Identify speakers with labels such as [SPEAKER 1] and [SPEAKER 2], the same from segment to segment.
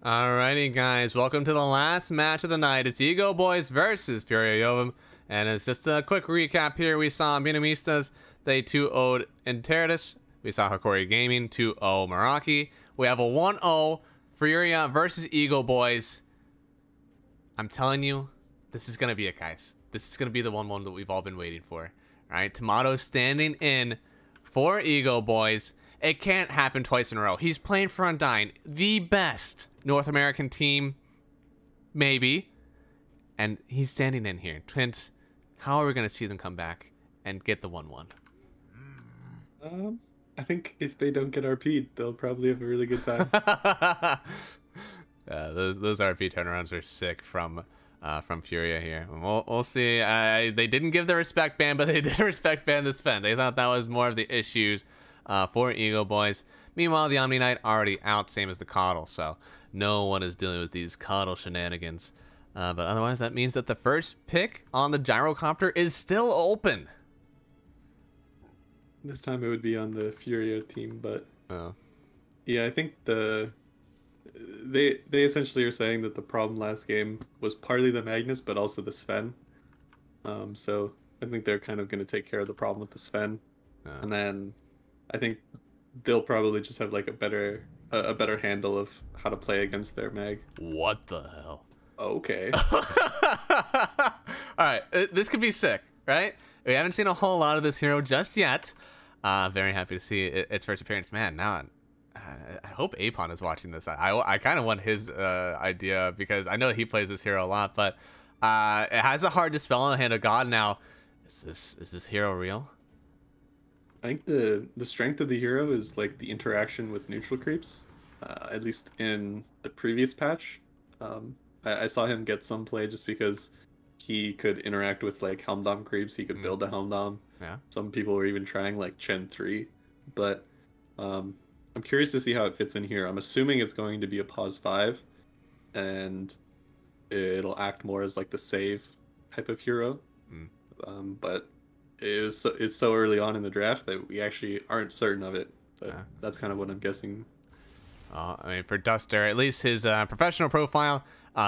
[SPEAKER 1] Alrighty, guys, welcome to the last match of the night. It's Ego Boys versus Furia Jovem, and it's just a quick recap here. We saw Minamistas, they 2-0'd Interidus. We saw Hikori Gaming 2-0 Meraki. We have a 1-0 Furia versus Ego Boys. I'm telling you, this is gonna be it, guys. This is gonna be the 1-1 that we've all been waiting for. Alright, Tomato standing in for Ego Boys. It can't happen twice in a row. He's playing for Undying, the best North American team, maybe. And he's standing in here. TinT, how are we going to see them come back and get the 1-1?
[SPEAKER 2] I think if they don't get RP'd, they'll probably have a really good time.
[SPEAKER 1] Those RP turnarounds are sick from Furia here. We'll see. They didn't give the respect ban, but they did respect ban the Sven. They thought that was more of the issues for Ego Boys. Meanwhile, the Omni Knight already out, same as the Coddle, so no one is dealing with these Coddle shenanigans. But otherwise, that means that the first pick on the Gyrocopter is still open.
[SPEAKER 2] This time it would be on the Furia team, but
[SPEAKER 1] Oh.
[SPEAKER 2] yeah, I think they essentially are saying that the problem last game was partly the Magnus, but also the Sven. So I think they're kind of going to take care of the problem with the Sven, and then I think they'll probably just have like a better handle of how to play against their mag.
[SPEAKER 1] What the hell?
[SPEAKER 2] Okay.
[SPEAKER 1] Alright, this could be sick, right? We haven't seen a whole lot of this hero just yet. Very happy to see its first appearance. Man, now I hope Apon is watching this. I kind of want his idea, because I know he plays this hero a lot, but it has a hard dispel on the Hand of God now. Is this hero real?
[SPEAKER 2] I think the strength of the hero is like the interaction with neutral creeps. At least in the previous patch, I saw him get some play just because he could interact with like Helmdom creeps. He could build a Helmdom.
[SPEAKER 1] Yeah.
[SPEAKER 2] Some people were even trying like Chen 3, but I'm curious to see how it fits in here. I'm assuming it's going to be a pause 5, and it'll act more as like the save type of hero. But it's so early on in the draft that we actually aren't certain of it. But that's kind of what I'm guessing.
[SPEAKER 1] I mean, for Duster, at least his professional profile,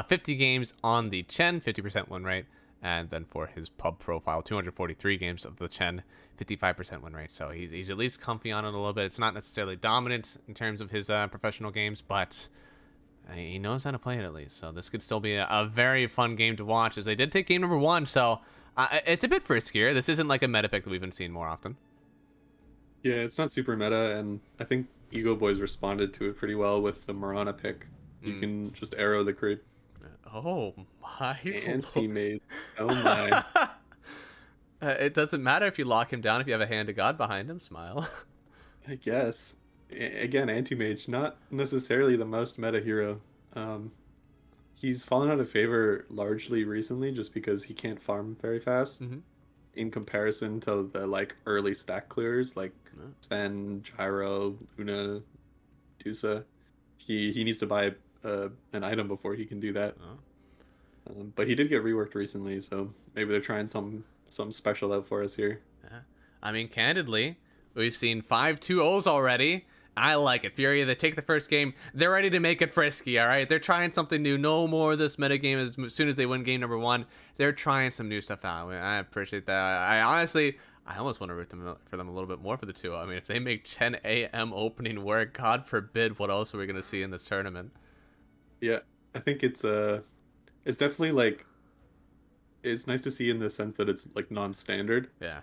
[SPEAKER 1] 50 games on the Chen, 50% win rate. And then for his pub profile, 243 games of the Chen, 55% win rate. So he's at least comfy on it a little bit. It's not necessarily dominant in terms of his professional games, but he knows how to play it at least. So this could still be a very fun game to watch, as they did take game number 1. So it's a bit friskier. This isn't like a meta pick that we've been seeing more often.
[SPEAKER 2] Yeah, it's not super meta, and I think Ego Boys responded to it pretty well with the Marana pick. You can just arrow the creep.
[SPEAKER 1] Oh my.
[SPEAKER 2] Anti-mage. Oh my.
[SPEAKER 1] It doesn't matter if you lock him down if you have a Hand of God behind him. Smile.
[SPEAKER 2] I guess. Again, anti-mage, not necessarily the most meta hero. He's fallen out of favor largely recently just because he can't farm very fast in comparison to the like early stack clearers like Sven, Gyro, Luna, Tusa. He needs to buy an item before he can do that. But he did get reworked recently, so maybe they're trying something special out for us here.
[SPEAKER 1] I mean, candidly, we've seen 5 2-0s already. I like it. Furia, they take the first game. They're ready to make it frisky, all right? They're trying something new. No more of this metagame as soon as they win game number 1. They're trying some new stuff out. I appreciate that. I honestly almost want to root for them a little bit more for the 2. I mean, if they make 10 a.m. opening work, God forbid, what else are we going to see in this tournament?
[SPEAKER 2] Yeah, I think it's definitely like, it's nice to see in the sense that it's like non-standard.
[SPEAKER 1] Yeah.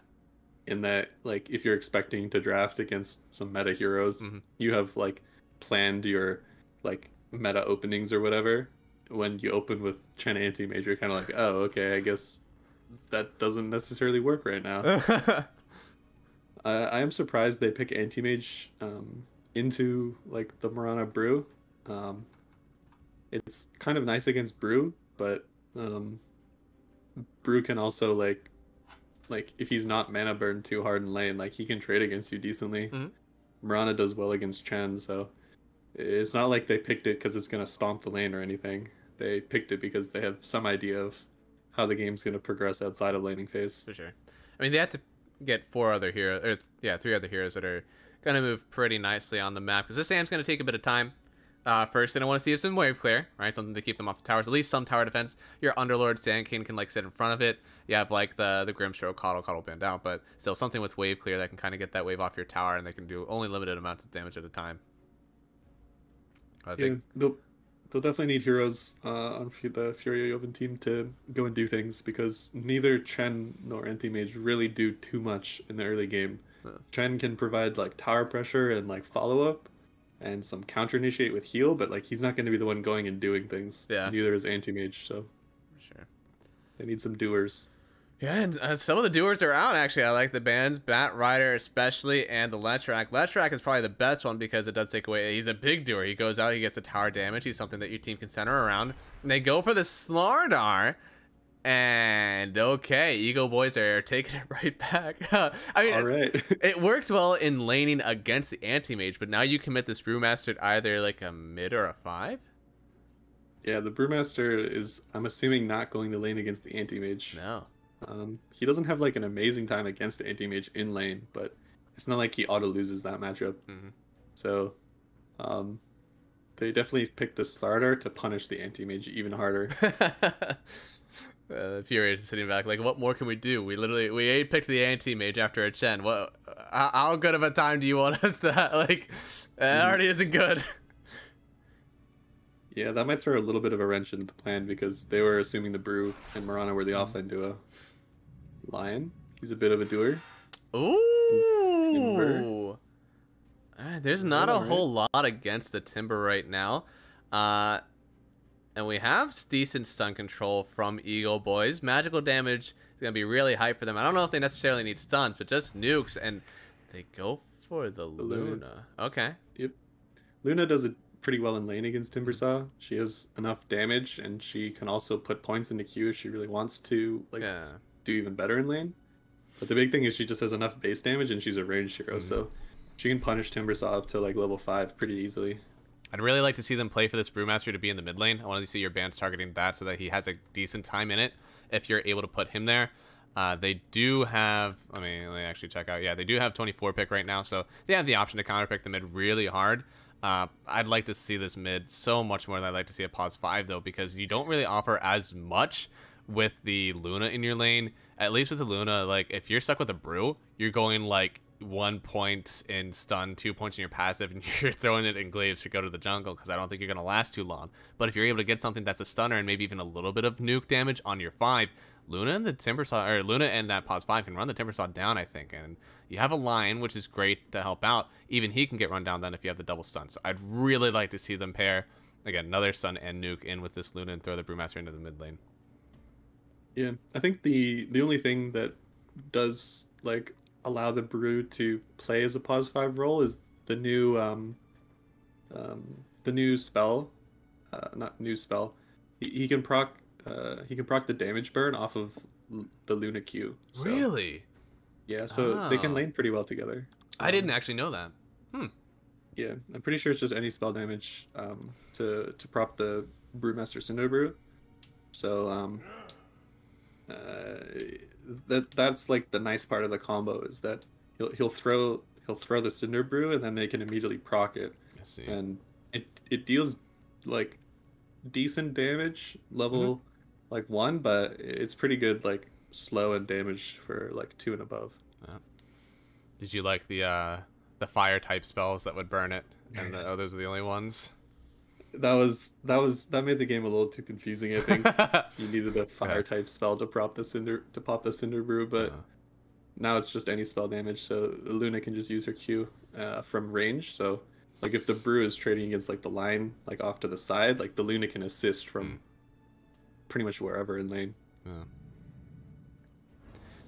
[SPEAKER 2] In that, like, if you're expecting to draft against some meta heroes, you have like planned your like meta openings or whatever. When you open with Chen anti-mage, you're kind of like, oh, okay, I guess that doesn't necessarily work right now. I am surprised they pick anti-mage into like the Marana Brew. It's kind of nice against Brew, but Brew can also like if he's not mana burned too hard in lane, like he can trade against you decently. Marana does well against Chen, so it's not like they picked it because it's gonna stomp the lane or anything. They picked it because they have some idea of how the game's gonna progress outside of laning phase.
[SPEAKER 1] For sure. I mean, they had to get 3 other heroes that are gonna move pretty nicely on the map, because this AM's gonna take a bit of time. First thing I want to see is some wave clear, right? Something to keep them off the towers. At least some tower defense. Your Underlord Sand King can like sit in front of it. You have like the Grimstroke, Coddle banned out, but still something with wave clear that can kind of get that wave off your tower, and they can do only limited amounts of damage at a time. I
[SPEAKER 2] Yeah,
[SPEAKER 1] think.
[SPEAKER 2] they'll definitely need heroes on the Furia Jovem team to go and do things because neither Chen nor Anti-Mage really do too much in the early game. Chen can provide like tower pressure and like follow-up and some counter initiate with heal, but like he's not going to be the one going and doing things.
[SPEAKER 1] Yeah.
[SPEAKER 2] Neither is Anti-Mage, so
[SPEAKER 1] Sure.
[SPEAKER 2] they need some doers.
[SPEAKER 1] Yeah, and some of the doers are out, actually. I like the bans, Bat Rider especially, and the Letrak. Letrak is probably the best one because it does take away... He's a big doer. He goes out, he gets the tower damage. He's something that your team can center around. And they go for the Slardar, and okay, Eagle Boys are taking it right back. I mean,
[SPEAKER 2] all right.
[SPEAKER 1] It works well in laning against the Anti-Mage, but now you commit this Brewmaster to either like a mid or a 5?
[SPEAKER 2] Yeah, the Brewmaster is, I'm assuming, not going to lane against the Anti-Mage.
[SPEAKER 1] No.
[SPEAKER 2] He doesn't have like an amazing time against the Anti-Mage in lane, but it's not like he auto loses that matchup. So they definitely picked the starter to punish the Anti-Mage even harder.
[SPEAKER 1] Furia is sitting back like, what more can we do? We picked the Anti-Mage after a Chen. What? How good of a time do you want us to have? Like, it already isn't good.
[SPEAKER 2] Yeah, that might throw a little bit of a wrench into the plan because they were assuming the Brew and Mirana were the offlane duo. Lion, he's a bit of a doer.
[SPEAKER 1] Ooh. There's not a whole lot against the Timber right now. And we have decent stun control from Eagle Boys. Magical damage is going to be really high for them. I don't know if they necessarily need stuns, but just nukes. And they go for the Luna. Okay.
[SPEAKER 2] Yep. Luna does it pretty well in lane against Timbersaw. She has enough damage, and she can also put points into Q if she really wants to do even better in lane. But the big thing is she just has enough base damage, and she's a ranged hero, so she can punish Timbersaw up to like level 5 pretty easily.
[SPEAKER 1] I'd really like to see them play for this Brewmaster to be in the mid lane. I want to see your bands targeting that so that he has a decent time in it if you're able to put him there. They do have, let me actually check out. Yeah, they do have 24 pick right now, so they have the option to counter pick the mid really hard. I'd like to see this mid so much more than I'd like to see a pause 5 though, because you don't really offer as much with the Luna in your lane. At least with the Luna, like if you're stuck with a Brew, you're going like 1 point in stun, 2 points in your passive, and you're throwing it in glaives to go to the jungle because I don't think you're going to last too long. But if you're able to get something that's a stunner and maybe even a little bit of nuke damage on your 5, Luna and the Timbersaw, or Luna and that pause 5 can run the Timbersaw down, I think. And you have a Lion, which is great to help out. Even he can get run down then if you have the double stun. So I'd really like to see them pair, again, another stun and nuke in with this Luna and throw the Brewmaster into the mid lane.
[SPEAKER 2] Yeah, I think the only thing that does like allow the Brew to play as a pause 5 role is the new spell, not new spell. He can proc the damage burn off of the Luna Q. So,
[SPEAKER 1] really?
[SPEAKER 2] Yeah, so they can lane pretty well together.
[SPEAKER 1] I didn't actually know that.
[SPEAKER 2] Yeah, I'm pretty sure it's just any spell damage to prop the Brewmaster Cinder Brew. So that's like the nice part of the combo is that he'll throw the Cinder Brew and then they can immediately proc it.
[SPEAKER 1] I see.
[SPEAKER 2] And it deals like decent damage level like 1, but it's pretty good like slow and damage for like 2 and above.
[SPEAKER 1] Did you like the fire type spells that would burn it and those are the only ones?
[SPEAKER 2] That made the game a little too confusing. I think you needed a fire type spell to pop the Cinder Brew, but now it's just any spell damage. So Luna can just use her Q from range. So like if the Brew is trading against like the line like off to the side, like the Luna can assist from pretty much wherever in lane.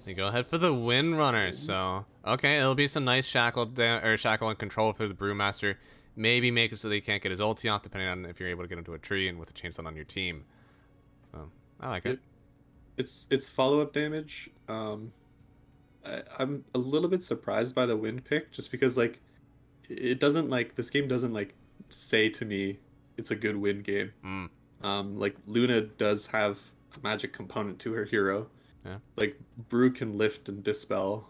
[SPEAKER 1] They go ahead for the Windrunner. So okay, it'll be some nice shackle and control for the Brewmaster. Maybe make it so they can't get his ulti off, depending on if you're able to get into a tree and with a chainsaw on your team. So, I like it.
[SPEAKER 2] It's follow-up damage. I'm a little bit surprised by the wind pick, just because like it doesn't like this game doesn't like say to me it's a good wind game. Like Luna does have a magic component to her hero.
[SPEAKER 1] Yeah.
[SPEAKER 2] Like Brew can lift and dispel.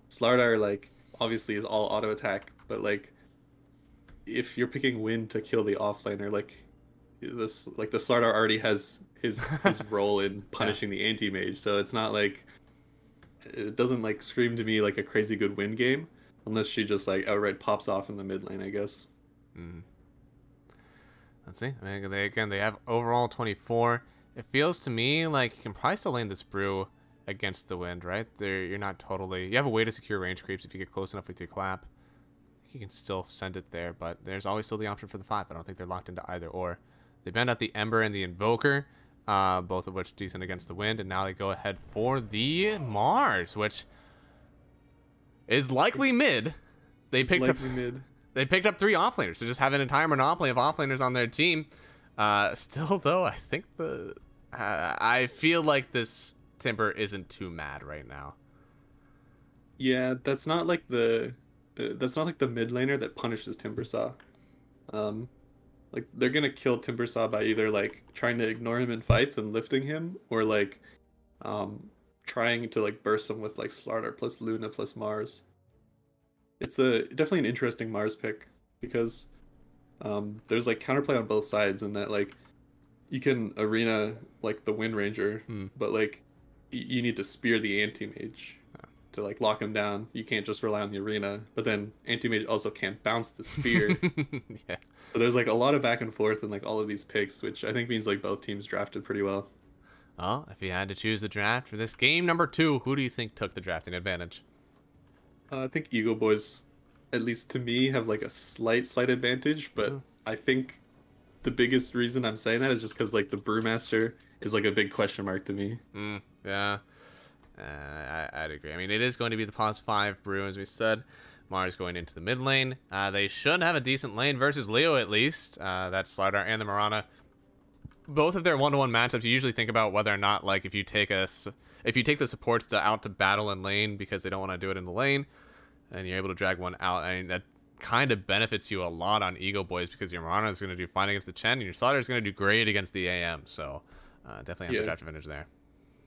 [SPEAKER 2] Slardar like obviously is all auto attack, but like if you're picking Wind to kill the offlaner, like the Slardar already has his role in punishing the anti-mage, so it's not like it doesn't like scream to me like a crazy good Wind game unless she just like outright pops off in the mid lane, I guess.
[SPEAKER 1] Mm. Let's see. I mean, they have overall 24. It feels to me like you can probably still lane this brew against the Wind, right? You're not totally. You have a way to secure range creeps if you get close enough with your clap. You can still send it there, but there's always still the option for the 5. I don't think they're locked into either or. They banned out the Ember and the Invoker, both of which decent against the Wind, and now they go ahead for the Mars, which is likely mid. They picked up mid. They picked up 3 offlaners, so just have an entire monopoly of offlaners on their team. Still, though, I think I feel like this Timber isn't too mad right now.
[SPEAKER 2] Yeah, that's not like the mid laner that punishes Timbersaw. Like they're gonna kill Timbersaw by either like trying to ignore him in fights and lifting him, or like trying to like burst him with like Slardar plus Luna plus Mars. It's definitely an interesting Mars pick because there's like counterplay on both sides, and that like you can arena like the Wind Ranger, but like you need to spear the anti-mage to like lock him down. You can't just rely on the arena, but then anti-mage also can't bounce the spear.
[SPEAKER 1] Yeah.
[SPEAKER 2] So there's like a lot of back and forth in like all of these picks, which I think means like both teams drafted pretty well.
[SPEAKER 1] Well, if you had to choose the draft for this game number 2, who do you think took the drafting advantage?
[SPEAKER 2] I think Eagle Boys, at least to me, have like a slight advantage, but I think the biggest reason I'm saying that is just because like the Brewmaster is like a big question mark to me.
[SPEAKER 1] Yeah, I'd agree. I mean, it is going to be the +5 Brew, as we said. Mars going into the mid lane. They should have a decent lane versus Leo at least. That's Slardar and the Mirana. Both of their 1-to-1 matchups, you usually think about whether or not like if you take the supports out to battle in lane because they don't want to do it in the lane, and you're able to drag one out. I mean, that kind of benefits you a lot on Eagle Boys because your Mirana is going to do fine against the Chen, and your Slardar is going to do great against the AM. So definitely have the draft advantage there.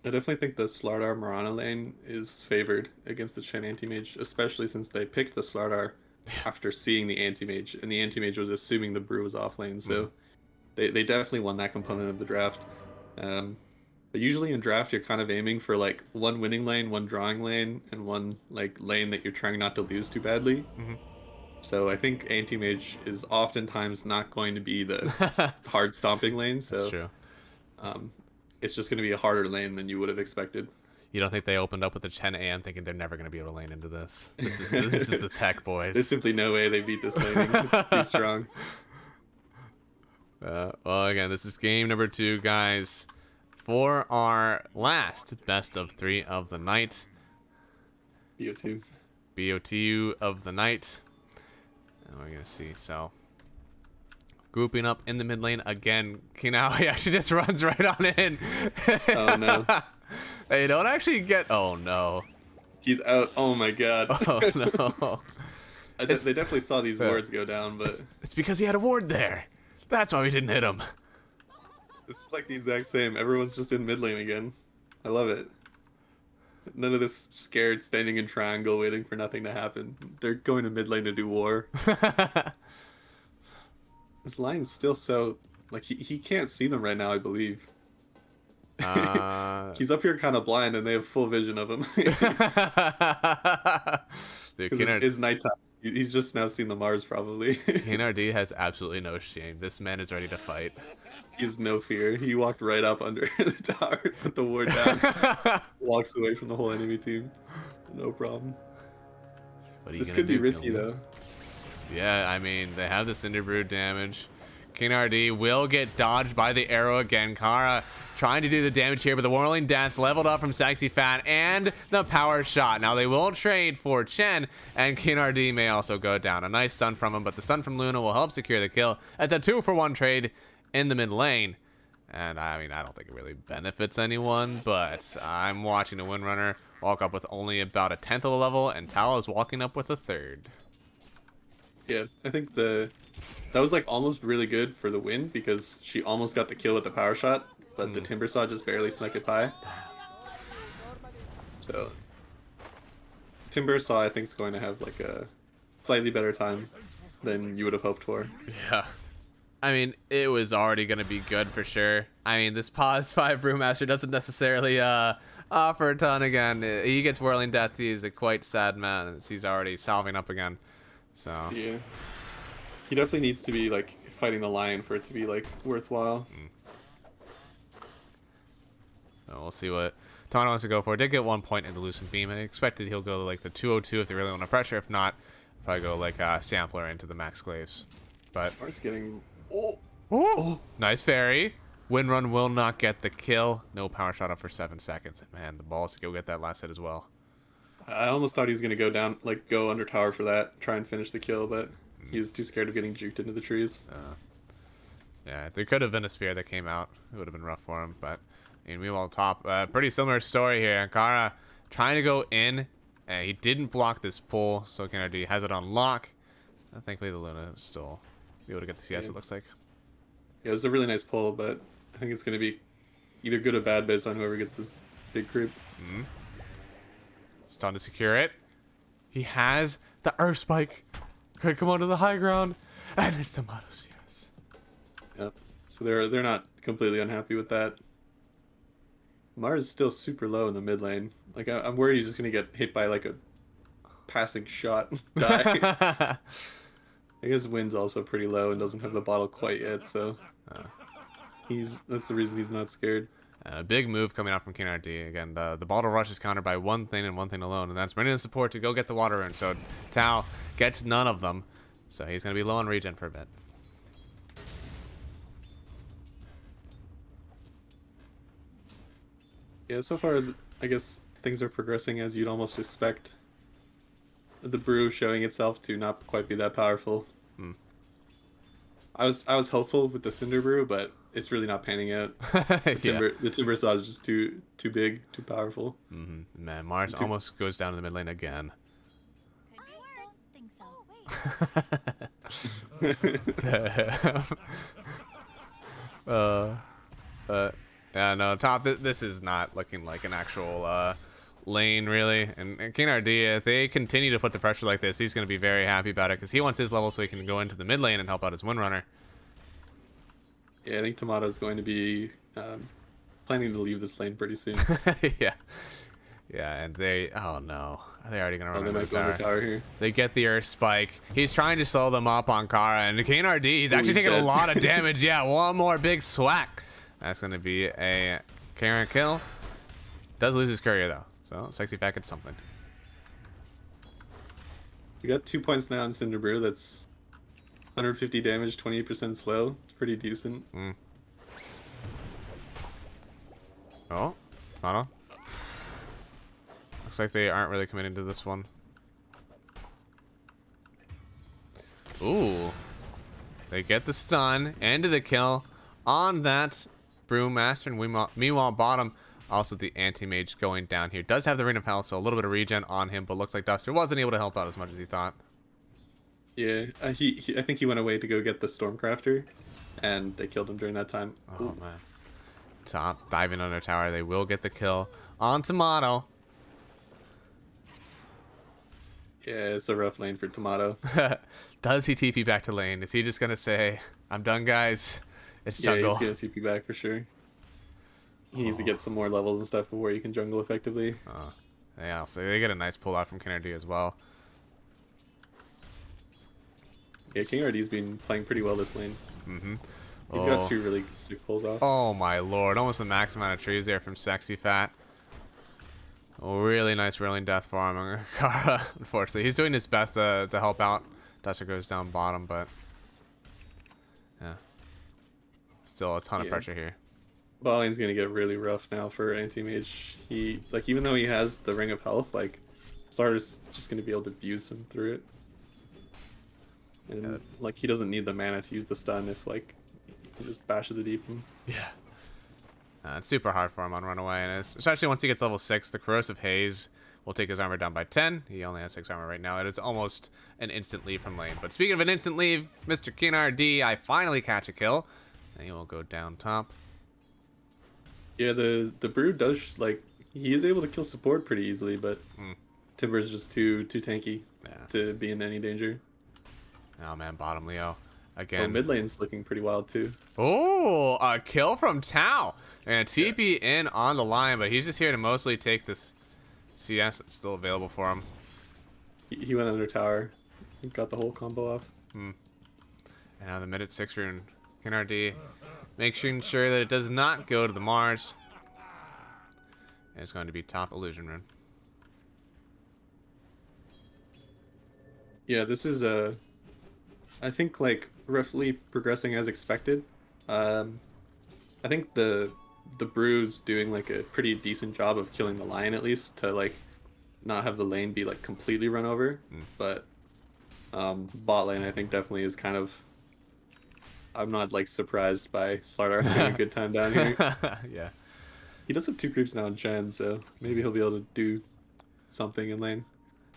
[SPEAKER 2] I definitely think the Slardar Mirana lane is favored against the Chen anti-mage, especially since they picked the Slardar after seeing the anti-mage, and the anti-mage was assuming the Brew was off lane, so they definitely won that component of the draft. But usually in draft, you're kind of aiming for like one winning lane, one drawing lane, and one like lane that you're trying not to lose too badly. So I think anti-mage is oftentimes not going to be the hard stomping lane. So
[SPEAKER 1] that's true.
[SPEAKER 2] It's just going to be a harder lane than you would have expected.
[SPEAKER 1] You don't think they opened up with the Chen AM thinking they're never going to be able to lane into this? This is the tech boys.
[SPEAKER 2] There's simply no way they beat this laning. It's too strong.
[SPEAKER 1] Well, again, this is game number 2, guys, for our last best of 3 of the night.
[SPEAKER 2] BO2.
[SPEAKER 1] BO2 of the night. And we're going to see, so grouping up in the mid lane again. Now he actually just runs right on in.
[SPEAKER 2] Oh no.
[SPEAKER 1] They don't actually get. Oh no.
[SPEAKER 2] He's out. Oh my god.
[SPEAKER 1] Oh no.
[SPEAKER 2] They definitely saw these wards go down, but
[SPEAKER 1] it's because he had a ward there. That's why we didn't hit him.
[SPEAKER 2] It's like the exact same. Everyone's just in mid lane again. I love it. None of this scared standing in triangle waiting for nothing to happen. They're going to mid lane to do war. This line's still so like he can't see them right now, I believe. He's up here kind of blind, and they have full vision of him.
[SPEAKER 1] Dude,
[SPEAKER 2] it's nighttime. He's just now seen the Mars, probably.
[SPEAKER 1] KNRD has absolutely no shame. This man is ready to fight.
[SPEAKER 2] He has no fear. He walked right up under the tower, put the ward down, walks away from the whole enemy team. No problem. This could be risky, though.
[SPEAKER 1] Yeah, I mean, they have the Cinder Brood damage. KNRD will get dodged by the arrow again. Kara trying to do the damage here, but the Whirling Death leveled up from Sexy Fat and the power shot. Now they will trade for Chen, and KNRD may also go down. A nice stun from him, but the stun from Luna will help secure the kill. It's a 2-for-1 trade in the mid lane. And I mean, I don't think it really benefits anyone, but I'm watching a Windrunner walk up with only about a 10th of a level, and Tala is walking up with a 3rd.
[SPEAKER 2] Yeah, I think that was like almost really good for the win because she almost got the kill with the power shot, but the Timbersaw just barely snuck it by. So Timbersaw, I think, is going to have like a slightly better time than you would have hoped for.
[SPEAKER 1] Yeah. I mean, it was already going to be good for sure. I mean, this pause 5 Brewmaster doesn't necessarily offer a ton again. He gets Whirling Death. He's a quite sad man as he's already salving up again. So
[SPEAKER 2] yeah, he definitely needs to be like fighting the lion for it to be like worthwhile.
[SPEAKER 1] So we'll see what Tono wants to go for. Did get 1 point in the Lucent Beam. I expected he'll go like the 202 if they really want to pressure. If not, probably go like a Sampler into the Max Glaives. But
[SPEAKER 2] Mar's getting...
[SPEAKER 1] nice fairy. Windrun will not get the kill. No power shot up for 7 seconds. And man, the balls to go get that last hit as well.
[SPEAKER 2] I almost thought he was going to go down, like go under tower for that, try and finish the kill, but he was too scared of getting juked into the trees.
[SPEAKER 1] Yeah, there could have been a spear that came out. It would have been rough for him, but meanwhile, top. Pretty similar story here. Ankara trying to go in. He didn't block this pull, so Kennedy has it on lock. Thankfully, the Luna is still be able to get the CS, it looks like.
[SPEAKER 2] Yeah, it was a really nice pull, but I think it's going to be either good or bad based on whoever gets this big creep.
[SPEAKER 1] It's time to secure it. He has the Earth Spike. Could come onto the high ground. And it's Tomatoes, yes.
[SPEAKER 2] Yep. So they're not completely unhappy with that. Mars is still super low in the mid lane. Like, I'm worried he's just going to get hit by, like, a passing shot and die. I guess Wind's also pretty low and doesn't have the bottle quite yet, so that's the reason he's not scared.
[SPEAKER 1] A big move coming out from KRD. Again, the bottle rush is countered by one thing and one thing alone, and that's bringing in support to go get the water in. So Tao gets none of them, so he's going to be low on regen for a bit.
[SPEAKER 2] Yeah, so far, I guess things are progressing as you'd almost expect. The brew showing itself to not quite be that powerful. I was hopeful with the Cinder Brew, but it's really not panning out. The Timber Saw is just too big, too powerful.
[SPEAKER 1] Man, Mars almost goes down to the mid lane again. Yeah, no, top. This is not looking like an actual lane, really. And King RD, if they continue to put the pressure like this, he's going to be very happy about it because he wants his level so he can go into the mid lane and help out his Windrunner.
[SPEAKER 2] Yeah, I think Tomato's going to be planning to leave this lane pretty soon.
[SPEAKER 1] Yeah. Yeah, and they... Oh, no. Are they already going to run
[SPEAKER 2] they might go on the tower here.
[SPEAKER 1] They get the Earth Spike. He's trying to slow them up on Kara. And Kane RD, he's actually taking a lot of damage. Yeah, one more big swack. That's going to be a Karen kill. Does lose his courier, though. So, Sexy Fat gets something.
[SPEAKER 2] We got 2 points now in Cinder Brew. That's 150 damage, 28% slow. It's pretty decent.
[SPEAKER 1] Oh, not on. Looks like they aren't really committing to this one. Ooh. They get the stun and the kill on that Brewmaster. And meanwhile, bottom, also the Anti-Mage going down here. Does have the Ring of Hell, so a little bit of regen on him, but looks like Duster wasn't able to help out as much as he thought.
[SPEAKER 2] Yeah, I think he went away to go get the Stormcrafter, and they killed him during that time.
[SPEAKER 1] Oh, man. Top diving under tower. They will get the kill on Tomato.
[SPEAKER 2] Yeah, it's a rough lane for Tomato.
[SPEAKER 1] Does he TP back to lane? Is he just going to say, I'm done, guys? It's jungle.
[SPEAKER 2] Yeah, he's going to TP back for sure. He needs to get some more levels and stuff before he can jungle effectively.
[SPEAKER 1] Yeah, so they get a nice pull out from King RD as well.
[SPEAKER 2] Yeah, King RD's been playing pretty well this lane. He's got 2 really sick pulls off.
[SPEAKER 1] Oh my lord, almost the max amount of trees there from Sexy Fat. Oh, really nice Whirling Death for him. Unfortunately, he's doing his best to help out. Duster goes down bottom, but yeah, still a ton of pressure here.
[SPEAKER 2] Bot lane's gonna get really rough now for Anti-Mage. He, like, even though he has the Ring of Health, like, Starter's just gonna be able to abuse him through it. And like, he doesn't need the mana to use the stun if, like, he just bashes the deep him.
[SPEAKER 1] Yeah. It's super hard for him on Runaway, and especially once he gets level 6, the Corrosive Haze will take his armor down by 10. He only has 6 armor right now. It is almost an instant leave from lane. But speaking of an instant leave, Mr. King RD, I finally catch a kill, and he will go down top.
[SPEAKER 2] Yeah, the Brew does, like, he is able to kill support pretty easily, but Timber's just too tanky to be in any danger.
[SPEAKER 1] Oh man, bottom Leo
[SPEAKER 2] Oh,
[SPEAKER 1] again.
[SPEAKER 2] mid lane's looking pretty wild too.
[SPEAKER 1] Oh, a kill from Tao. And TP in on the line, but he's just here to mostly take this CS that's still available for him.
[SPEAKER 2] He went under tower. He got the whole combo off.
[SPEAKER 1] And now the mid at 6 rune. KNRD making sure that it does not go to the Mars. And it's going to be top illusion rune.
[SPEAKER 2] Yeah, this is I think like roughly progressing as expected. I think the Brew's doing like a pretty decent job of killing the lion at least to like not have the lane be like completely run over. But bot lane I think definitely is kind of. I'm not like surprised by Slardar having a good time down here.
[SPEAKER 1] Yeah.
[SPEAKER 2] He does have 2 creeps now in Chen, so maybe he'll be able to do something in lane.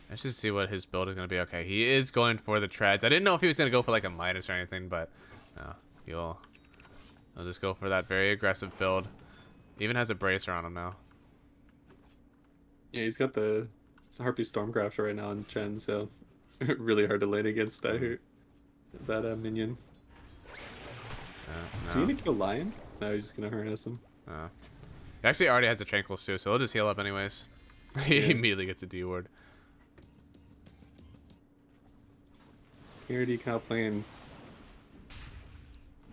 [SPEAKER 1] Let's just see what his build is going to be. Okay, he is going for the treads. I didn't know if he was going to go for like a Midas or anything, but no, he'll just go for that very aggressive build. Even has a bracer on him now.
[SPEAKER 2] Yeah, he's got the Harpy Stormcrafter right now in Chen, so really hard to lane against that minion.
[SPEAKER 1] No.
[SPEAKER 2] Is he gonna kill Lion? No, he's just gonna harass him.
[SPEAKER 1] He actually already has a Tranquils too, so he'll just heal up anyways. He immediately gets a D ward.
[SPEAKER 2] He already kind of playing.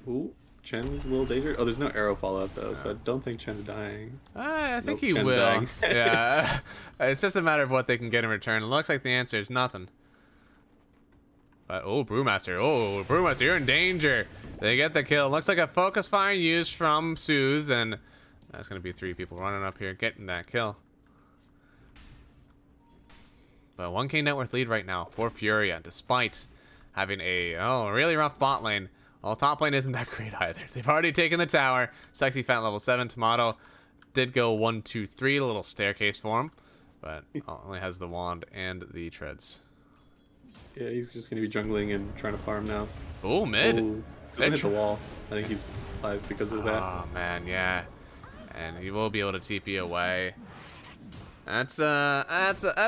[SPEAKER 2] Ooh, Chen's a little dangerous. Oh, there's no arrow fallout though, so I don't think Chen's dying.
[SPEAKER 1] I think
[SPEAKER 2] Nope,
[SPEAKER 1] he
[SPEAKER 2] Chen's
[SPEAKER 1] will.
[SPEAKER 2] dying.
[SPEAKER 1] Yeah, it's just a matter of what they can get in return. It looks like the answer is nothing. But oh, Brewmaster, you're in danger. They get the kill. Looks like a focus fire used from Suze, and that's gonna be 3 people running up here getting that kill. But 1K net worth lead right now for Furia, despite having a really rough bot lane. Well, top lane isn't that great either. They've already taken the tower. Sexy Fat level 7. Tomato did go 1, 2, 3, a little staircase for him, but only has the wand and the treads.
[SPEAKER 2] Yeah, he's just gonna be jungling and trying to farm now.
[SPEAKER 1] Oh, mid.
[SPEAKER 2] Ooh, doesn't hit the wall. I think he's alive because of that.
[SPEAKER 1] Oh man, yeah. And he will be able to TP away. That's a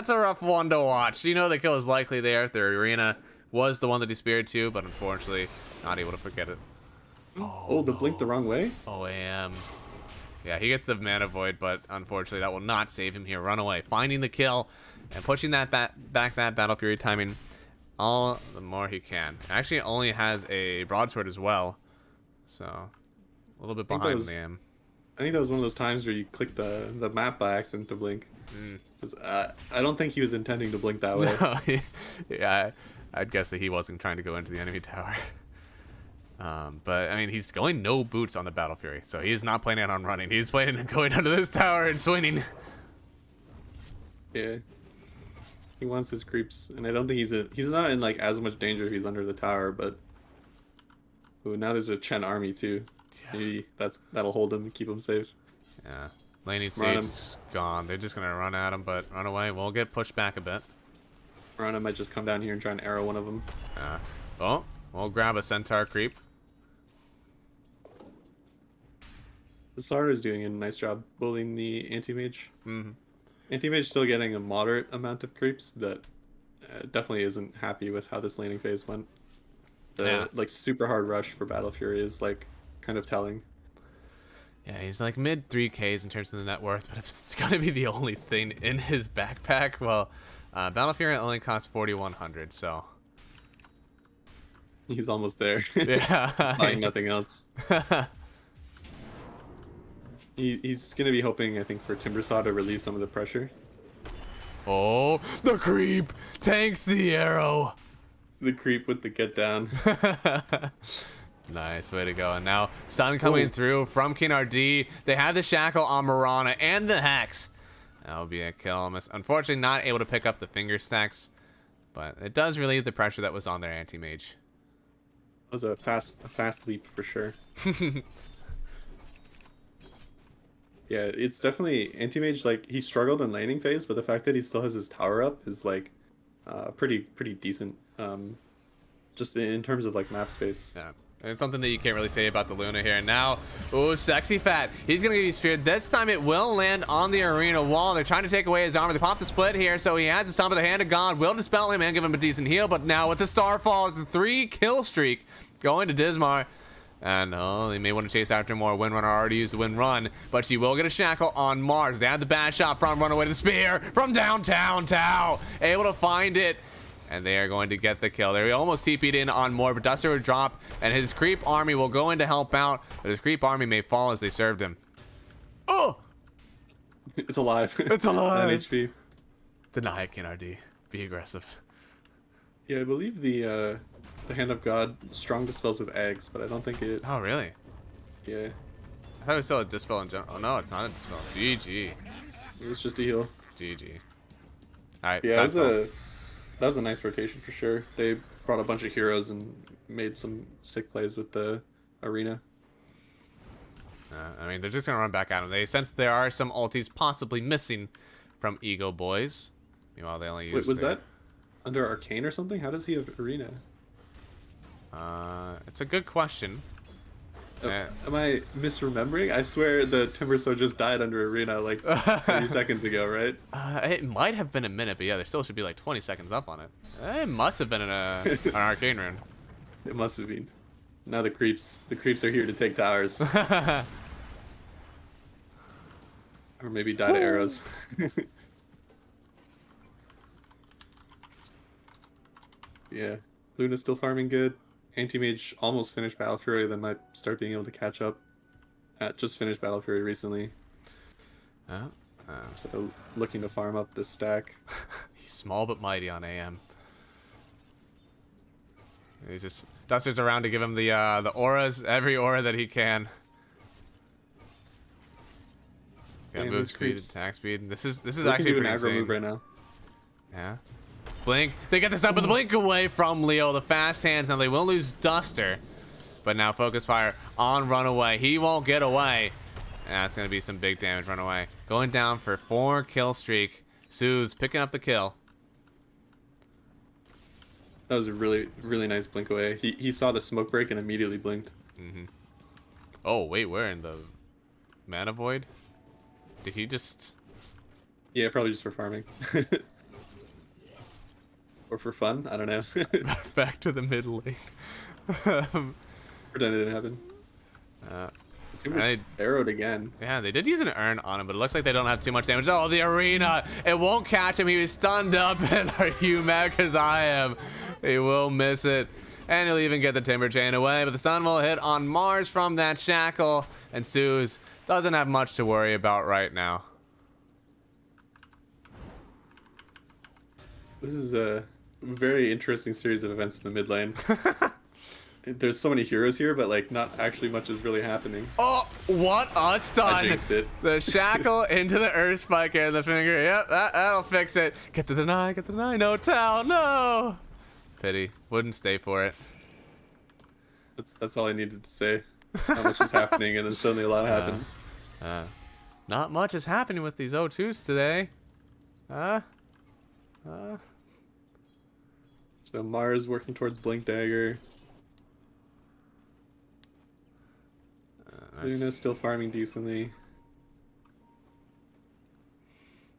[SPEAKER 1] rough one to watch. You know the kill is likely there if their arena was the one that he speared to, but unfortunately not able to forget it.
[SPEAKER 2] Oh, the blink the wrong way?
[SPEAKER 1] OAM. Yeah, he gets the mana void, but unfortunately that will not save him here. Run away, finding the kill and pushing that back that Battle Fury timing all the more he can. Actually only has a broadsword as well, so a little bit behind the aim.
[SPEAKER 2] I think that was one of those times where you click the map by accident to blink. I don't think he was intending to blink that way.
[SPEAKER 1] No, yeah, I'd guess that he wasn't trying to go into the enemy tower. But I mean, he's going no boots on the Battle Fury, so he's not planning on running. He's planning on going under this tower and swinging.
[SPEAKER 2] Yeah, he wants his creeps, and I don't think he's not in like as much danger if he's under the tower. But ooh, now there's a Chen army too. Yeah. Maybe that'll hold him and keep him safe.
[SPEAKER 1] Yeah, laning Sage is gone. They're just gonna run at him, but run away. We'll get pushed back a bit.
[SPEAKER 2] Rana might just come down here and try and arrow one of them.
[SPEAKER 1] Oh, we'll grab a centaur creep.
[SPEAKER 2] The Slardar is doing a nice job bullying the anti-mage. Anti-mage still getting a moderate amount of creeps, but definitely isn't happy with how this laning phase went. The like super hard rush for Battle Fury is like kind of telling.
[SPEAKER 1] Yeah, he's like mid 3Ks in terms of the net worth, but if it's gonna be the only thing in his backpack, well, Battle Fury only costs 4,100, so
[SPEAKER 2] he's almost there.
[SPEAKER 1] Yeah,
[SPEAKER 2] buying nothing else. He's gonna be hoping, I think, for Timbersaw to relieve some of the pressure.
[SPEAKER 1] Oh, the creep tanks the arrow.
[SPEAKER 2] The creep with the get down.
[SPEAKER 1] Nice, way to go. And now stun coming through from KNRD. They have the shackle on Mirana and the hex. That'll be a kill. Unfortunately, not able to pick up the finger stacks, but it does relieve the pressure that was on their anti-mage.
[SPEAKER 2] It was a fast leap for sure. Yeah, it's definitely anti-mage. Like, he struggled in laning phase, but the fact that he still has his tower up is like pretty decent. Just in terms of like map space.
[SPEAKER 1] Yeah. It's something that you can't really say about the Luna here. And now, ooh, Sexy Fat. He's going to be speared. This time it will land on the arena wall. They're trying to take away his armor. They pop the split here, so he has the stomp of the Hand of God. Will dispel him and give him a decent heal. But now with the Starfall, it's a 3-kill streak going to Dismar. And oh, they may want to chase after more. Windrunner already used the Wind Run, but she will get a shackle on Mars. They have the bad shot from Runaway to the spear from downtown Tau. Able to find it, and they are going to get the kill. They almost TP'd in on more, but Duster would drop, and his creep army will go in to help out, but his creep army may fall as they served him. Oh!
[SPEAKER 2] It's alive.
[SPEAKER 1] It's alive.
[SPEAKER 2] 9 HP.
[SPEAKER 1] Deny it, KNRD. Be aggressive.
[SPEAKER 2] Yeah, I believe the Hand of God strong dispels with eggs, but I don't think it...
[SPEAKER 1] Oh, really?
[SPEAKER 2] Yeah.
[SPEAKER 1] I thought it was still a dispel in general. Oh, no, it's not a dispel. GG.
[SPEAKER 2] It was just a heal.
[SPEAKER 1] GG. Alright.
[SPEAKER 2] Yeah, that was a nice rotation for sure. They brought a bunch of heroes and made some sick plays with the arena.
[SPEAKER 1] I mean, they're just going to run back at him. They sense there are some ultis possibly missing from Ego Boys. Meanwhile, they only use...
[SPEAKER 2] Wait, was that under Arcane or something? How does he have arena?
[SPEAKER 1] It's a good question.
[SPEAKER 2] Am I misremembering? I swear the Timber Sword just died under arena like 30 seconds ago, right?
[SPEAKER 1] It might have been a minute, but yeah, there still should be like 20 seconds up on it. It must have been an Arcane rune.
[SPEAKER 2] It must have been. Now the creeps are here to take towers. Or maybe die to arrows. Yeah, Luna's still farming good. Anti-Mage almost finished Battle Fury, then might start being able to catch up. Just finished Battle Fury recently. So looking to farm up this stack.
[SPEAKER 1] He's small but mighty on AM. He's just... Duster's around to give him the auras, every aura that he can. Got move speed, attack speed. This is actually pretty insane.
[SPEAKER 2] Move right now.
[SPEAKER 1] Yeah. Blink. They get this up with the blink away from Leo. The fast hands. Now they will lose Duster. But now focus fire on Runaway. He won't get away. And that's going to be some big damage. Runaway going down for 4-kill streak. Soothes picking up the kill.
[SPEAKER 2] That was a really, really nice blink away. He saw the smoke break and immediately blinked.
[SPEAKER 1] Mm-hmm. Oh, wait. We're in the Mana Void? Did he just...
[SPEAKER 2] Yeah, probably just for farming. Or for fun, I don't know.
[SPEAKER 1] Back to the mid lane.
[SPEAKER 2] Pretend it didn't happen. Arrowed again.
[SPEAKER 1] Yeah, they did use an urn on him, but it looks like they don't have too much damage. Oh, the arena! It won't catch him. He was stunned up. And are you mad? Because I am. He will miss it. And he'll even get the Timber Chain away. But the stun will hit on Mars from that shackle. And Suze doesn't have much to worry about right now.
[SPEAKER 2] This is a very interesting series of events in the mid lane. There's so many heroes here, but like not actually much is really happening.
[SPEAKER 1] Oh, what a stun!
[SPEAKER 2] I jinxed it.
[SPEAKER 1] The shackle into the earth spike and the finger. Yep, that'll fix it. Get the deny, get the deny. No towel, no. Pity. Wouldn't stay for it.
[SPEAKER 2] That's all I needed to say. How much is happening, and then suddenly a lot happened.
[SPEAKER 1] Not much is happening with these O2s today.
[SPEAKER 2] So Mars working towards Blink Dagger. Luna's still farming decently.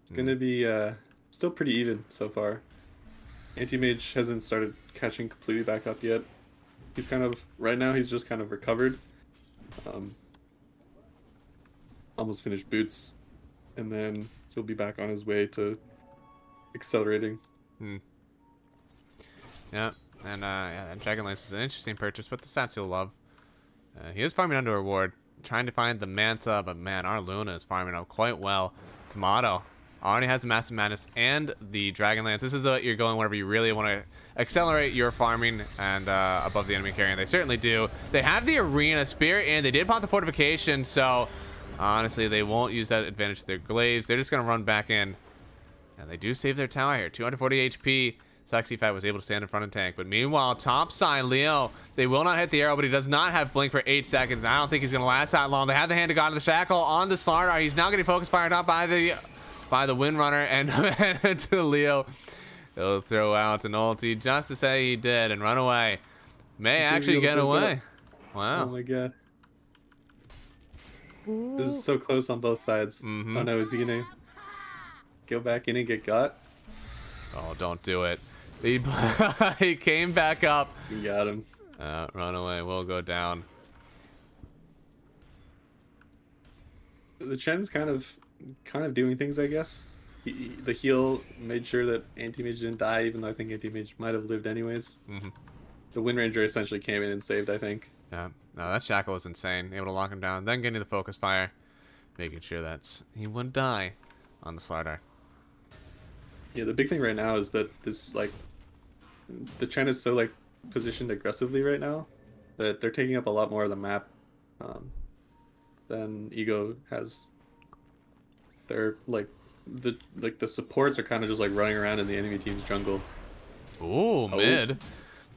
[SPEAKER 2] It's gonna be still pretty even so far. Anti-Mage hasn't started catching completely back up yet. He's kind of, right now he's just kind of recovered. Almost finished Boots. And then he'll be back on his way to accelerating.
[SPEAKER 1] Yeah, and yeah, Dragon Lance is an interesting purchase, but the stats you'll love. He is farming under reward, trying to find the Manta, but man, our Luna is farming up quite well. Tomato already has the Massive Madness and the Dragon Lance. This is what you're going whenever you really want to accelerate your farming and above the enemy carrying. They certainly do. They have the Arena Spirit, and they did pop the Fortification, so honestly, they won't use that advantage to their glaives. They're just going to run back in. And they do save their tower here. 240 HP. Sexy Fat was able to stand in front of tank. But meanwhile, top side, Leo, they will not hit the arrow, but he does not have blink for 8 seconds. I don't think he's going to last that long. They have the Hand of God of the Shackle on the Slardar. He's now getting focus fired up by the Windrunner and to Leo. He'll throw out an ulti just to say he did and run away. May actually get away.
[SPEAKER 2] Oh
[SPEAKER 1] Wow.
[SPEAKER 2] my god. This is so close on both sides.
[SPEAKER 1] Mm-hmm.
[SPEAKER 2] Oh no, is he gonna go back in and get got?
[SPEAKER 1] Oh, don't do it. He, he came back up.
[SPEAKER 2] He got him.
[SPEAKER 1] Run away. We'll go down.
[SPEAKER 2] The Chen's kind of doing things, I guess. The heal made sure that Anti-Mage didn't die, even though I think Anti-Mage might have lived anyways.
[SPEAKER 1] Mm-hmm.
[SPEAKER 2] The Wind Ranger essentially came in and saved, I think.
[SPEAKER 1] Yeah. No, that shackle was insane. Able to lock him down, then getting the focus fire, making sure that he wouldn't die on the Slardar.
[SPEAKER 2] Yeah, the big thing right now is that this, like, the Chen is so, like, positioned aggressively right now that they're taking up a lot more of the map than Ego has. They're, like, the supports are kind of just, like, running around in the enemy team's jungle.
[SPEAKER 1] Ooh, mid.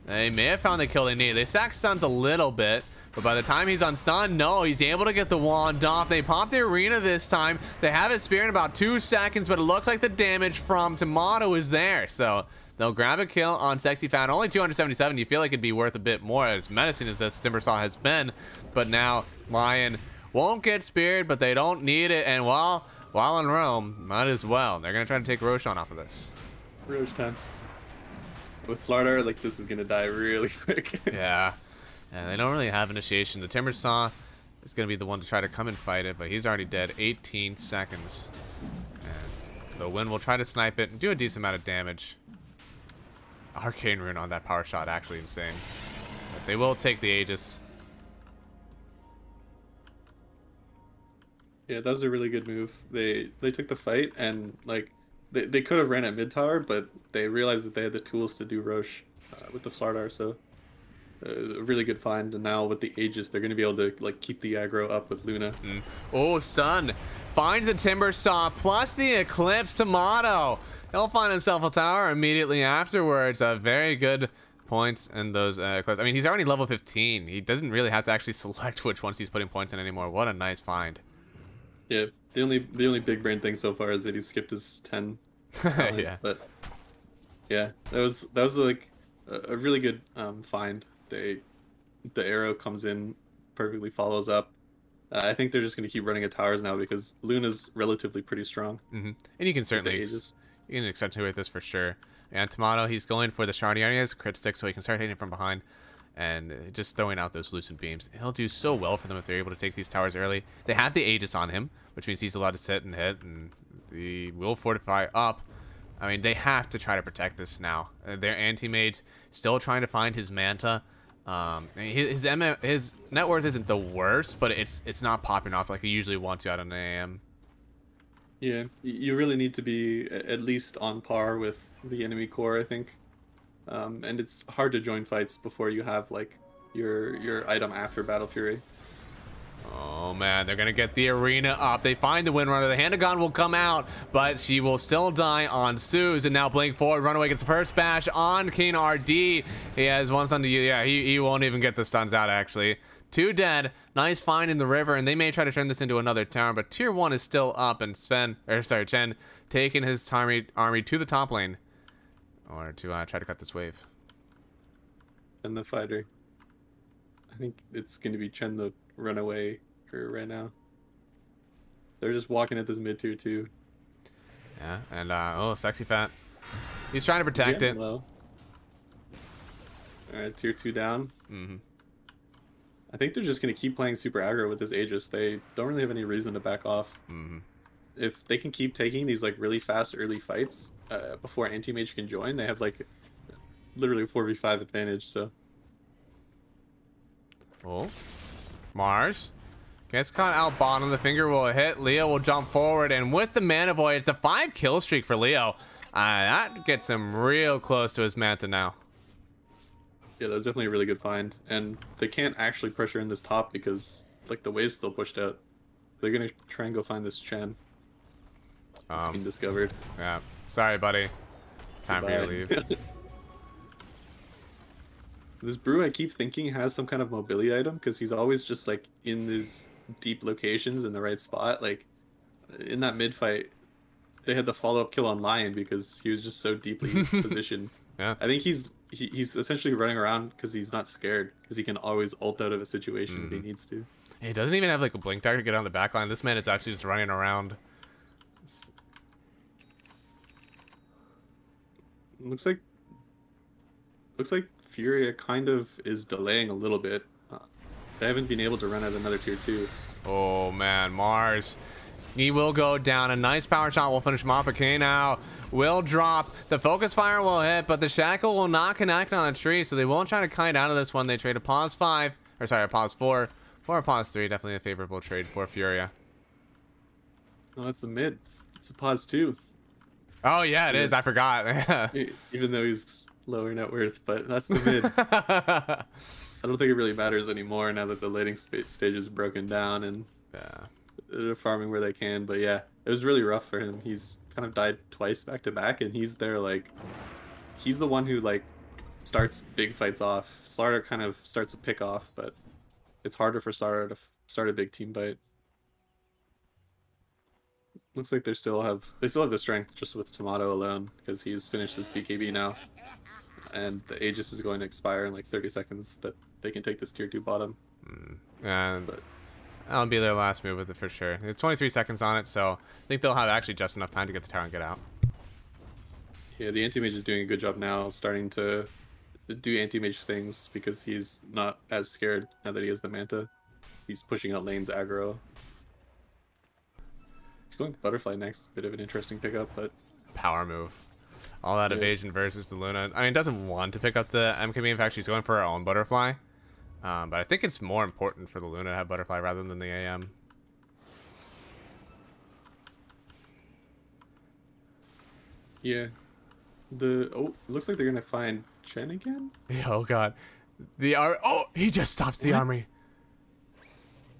[SPEAKER 1] They may have found the kill they need. They sack stuns a little bit, but by the time he's on stun, no, he's able to get the wand off. They pop the arena this time. They have his spear in about 2 seconds, but it looks like the damage from Tomato is there. So they'll grab a kill on Sexy Fan. Only 277. You feel like it'd be worth a bit more, as menacing as this Timbersaw has been. But now Lion won't get speared, but they don't need it. And while in Rome, might as well. They're going to try to take Roshan off of this.
[SPEAKER 2] Roche time. With Slardar, like, this is gonna die really quick.
[SPEAKER 1] Yeah. And they don't really have initiation. The Timbersaw is going to be the one to try to come and fight it, but he's already dead. 18 seconds. And the Wind will try to snipe it and do a decent amount of damage. Arcane Rune on that power shot, actually insane. But they will take the Aegis.
[SPEAKER 2] Yeah, that was a really good move. They took the fight and, like, they could have ran at mid tower, but they realized that they had the tools to do Roche with the Slardar, so a really good find. And now with the Aegis, they're going to be able to, like, keep the aggro up with Luna.
[SPEAKER 1] Oh, Sun finds the Timbersaw plus the Eclipse Tomato. He'll find himself a tower immediately afterwards. A very good points in those clips. I mean, he's already level 15. He doesn't really have to actually select which ones he's putting points in anymore. What a nice find.
[SPEAKER 2] Yeah, the only big brain thing so far is that he skipped his 10.
[SPEAKER 1] Yeah.
[SPEAKER 2] But yeah, that was like a really good find. The arrow comes in, perfectly follows up. I think they're just going to keep running at towers now because Luna's relatively pretty strong.
[SPEAKER 1] And you can certainly accentuate this for sure. And Tomato, he's going for the shard. He already has a crit stick, so he can start hitting from behind and just throwing out those lucent beams. He'll do so well for them if they're able to take these towers early. They have the Aegis on him, which means he's allowed to sit and hit, and he will fortify up. I mean, they have to try to protect this now. Their anti-mage still trying to find his Manta. His net worth isn't the worst, but it's not popping off like he usually wants to out on an AM.
[SPEAKER 2] Yeah, you really need to be at least on par with the enemy core, I think. And it's hard to join fights before you have, like, your item after Battle Fury.
[SPEAKER 1] Oh man, they're gonna get the arena up. They find the Windrunner. The Hand of God will come out, but she will still die on Suze. And now Blink forward, Runaway gets the first bash on King RD. He has one stun to you. Yeah, he won't even get the stuns out, actually. 2 dead. Nice find in the river, and they may try to turn this into another tower, but tier 1 is still up, and Chen taking his army to the top lane or to try to cut this wave.
[SPEAKER 2] And the fighter. I think it's going to be Chen the runaway crew right now. They're just walking at this mid tier 2.
[SPEAKER 1] Yeah, and oh, Sexy Fat. He's trying to protect it.
[SPEAKER 2] Low. Alright, tier 2 down. I think they're just going to keep playing super aggro with this Aegis. They don't really have any reason to back off. If they can keep taking these, like, really fast early fights before anti-mage can join, they have, like, literally a 4v5 advantage, so.
[SPEAKER 1] Oh, Mars gets caught out bottom. The finger will hit. Leo will jump forward, and with the Mana Void, it's a 5 kill streak for Leo. That gets him real close to his Manta now.
[SPEAKER 2] Yeah, that was definitely a really good find. And they can't actually pressure in this top because, like, the wave's still pushed out. They're gonna try and go find this Chen. It's been discovered.
[SPEAKER 1] Yeah, sorry, buddy. Time for you to leave.
[SPEAKER 2] This brew, I keep thinking, has some kind of mobility item because he's always just, like, in these deep locations in the right spot. Like, in that mid fight, they had the follow-up kill on Lion because he was just so deeply positioned.
[SPEAKER 1] Yeah.
[SPEAKER 2] I think he's he's essentially running around because he's not scared, because he can always ult out of a situation if he needs to.
[SPEAKER 1] He doesn't even have like a blink dagger to get on the back line. This man is actually just running around.
[SPEAKER 2] Looks like Furia kind of is delaying a little bit. They haven't been able to run out another tier 2.
[SPEAKER 1] Oh man, Mars. He will go down. A nice power shot will finish him off. Okay, now will drop. The focus fire will hit, but the shackle will not connect on a tree, so they won't try to kite out of this one. They trade a pause 5, or sorry, a pause 4, or a pause 3. Definitely a favorable trade for Furia.
[SPEAKER 2] No, that's the mid. It's a pause 2.
[SPEAKER 1] Oh yeah, it is. I forgot.
[SPEAKER 2] Even though he's lower net worth, but that's the mid. I don't think it really matters anymore now that the laning stage is broken down and they're farming where they can. But yeah, it was really rough for him. He's kind of died twice back to back, and he's there like he's the one who like starts big fights off. Slardar kind of starts a pick off, but it's harder for Slardar to start a big team fight. Looks like they still have the strength just with Tomato alone, because he's finished his BKB now, and the Aegis is going to expire in like 30 seconds. That they can take this tier 2 bottom.
[SPEAKER 1] And that'll be their last move with it for sure. There's 23 seconds on it, so I think they'll have actually just enough time to get the tower and get out.
[SPEAKER 2] Yeah, the anti-mage is doing a good job now, starting to do anti-mage things because he's not as scared now that he has the Manta. He's pushing out lanes aggro. He's going butterfly next. Bit of an interesting pickup, but
[SPEAKER 1] power move. All that evasion versus the Luna. I mean, doesn't want to pick up the MKB. In fact, she's going for her own butterfly. But I think it's more important for the Luna to have butterfly rather than the AM.
[SPEAKER 2] Yeah. It looks like they're gonna find Chen again.
[SPEAKER 1] Oh god. He just stops the army.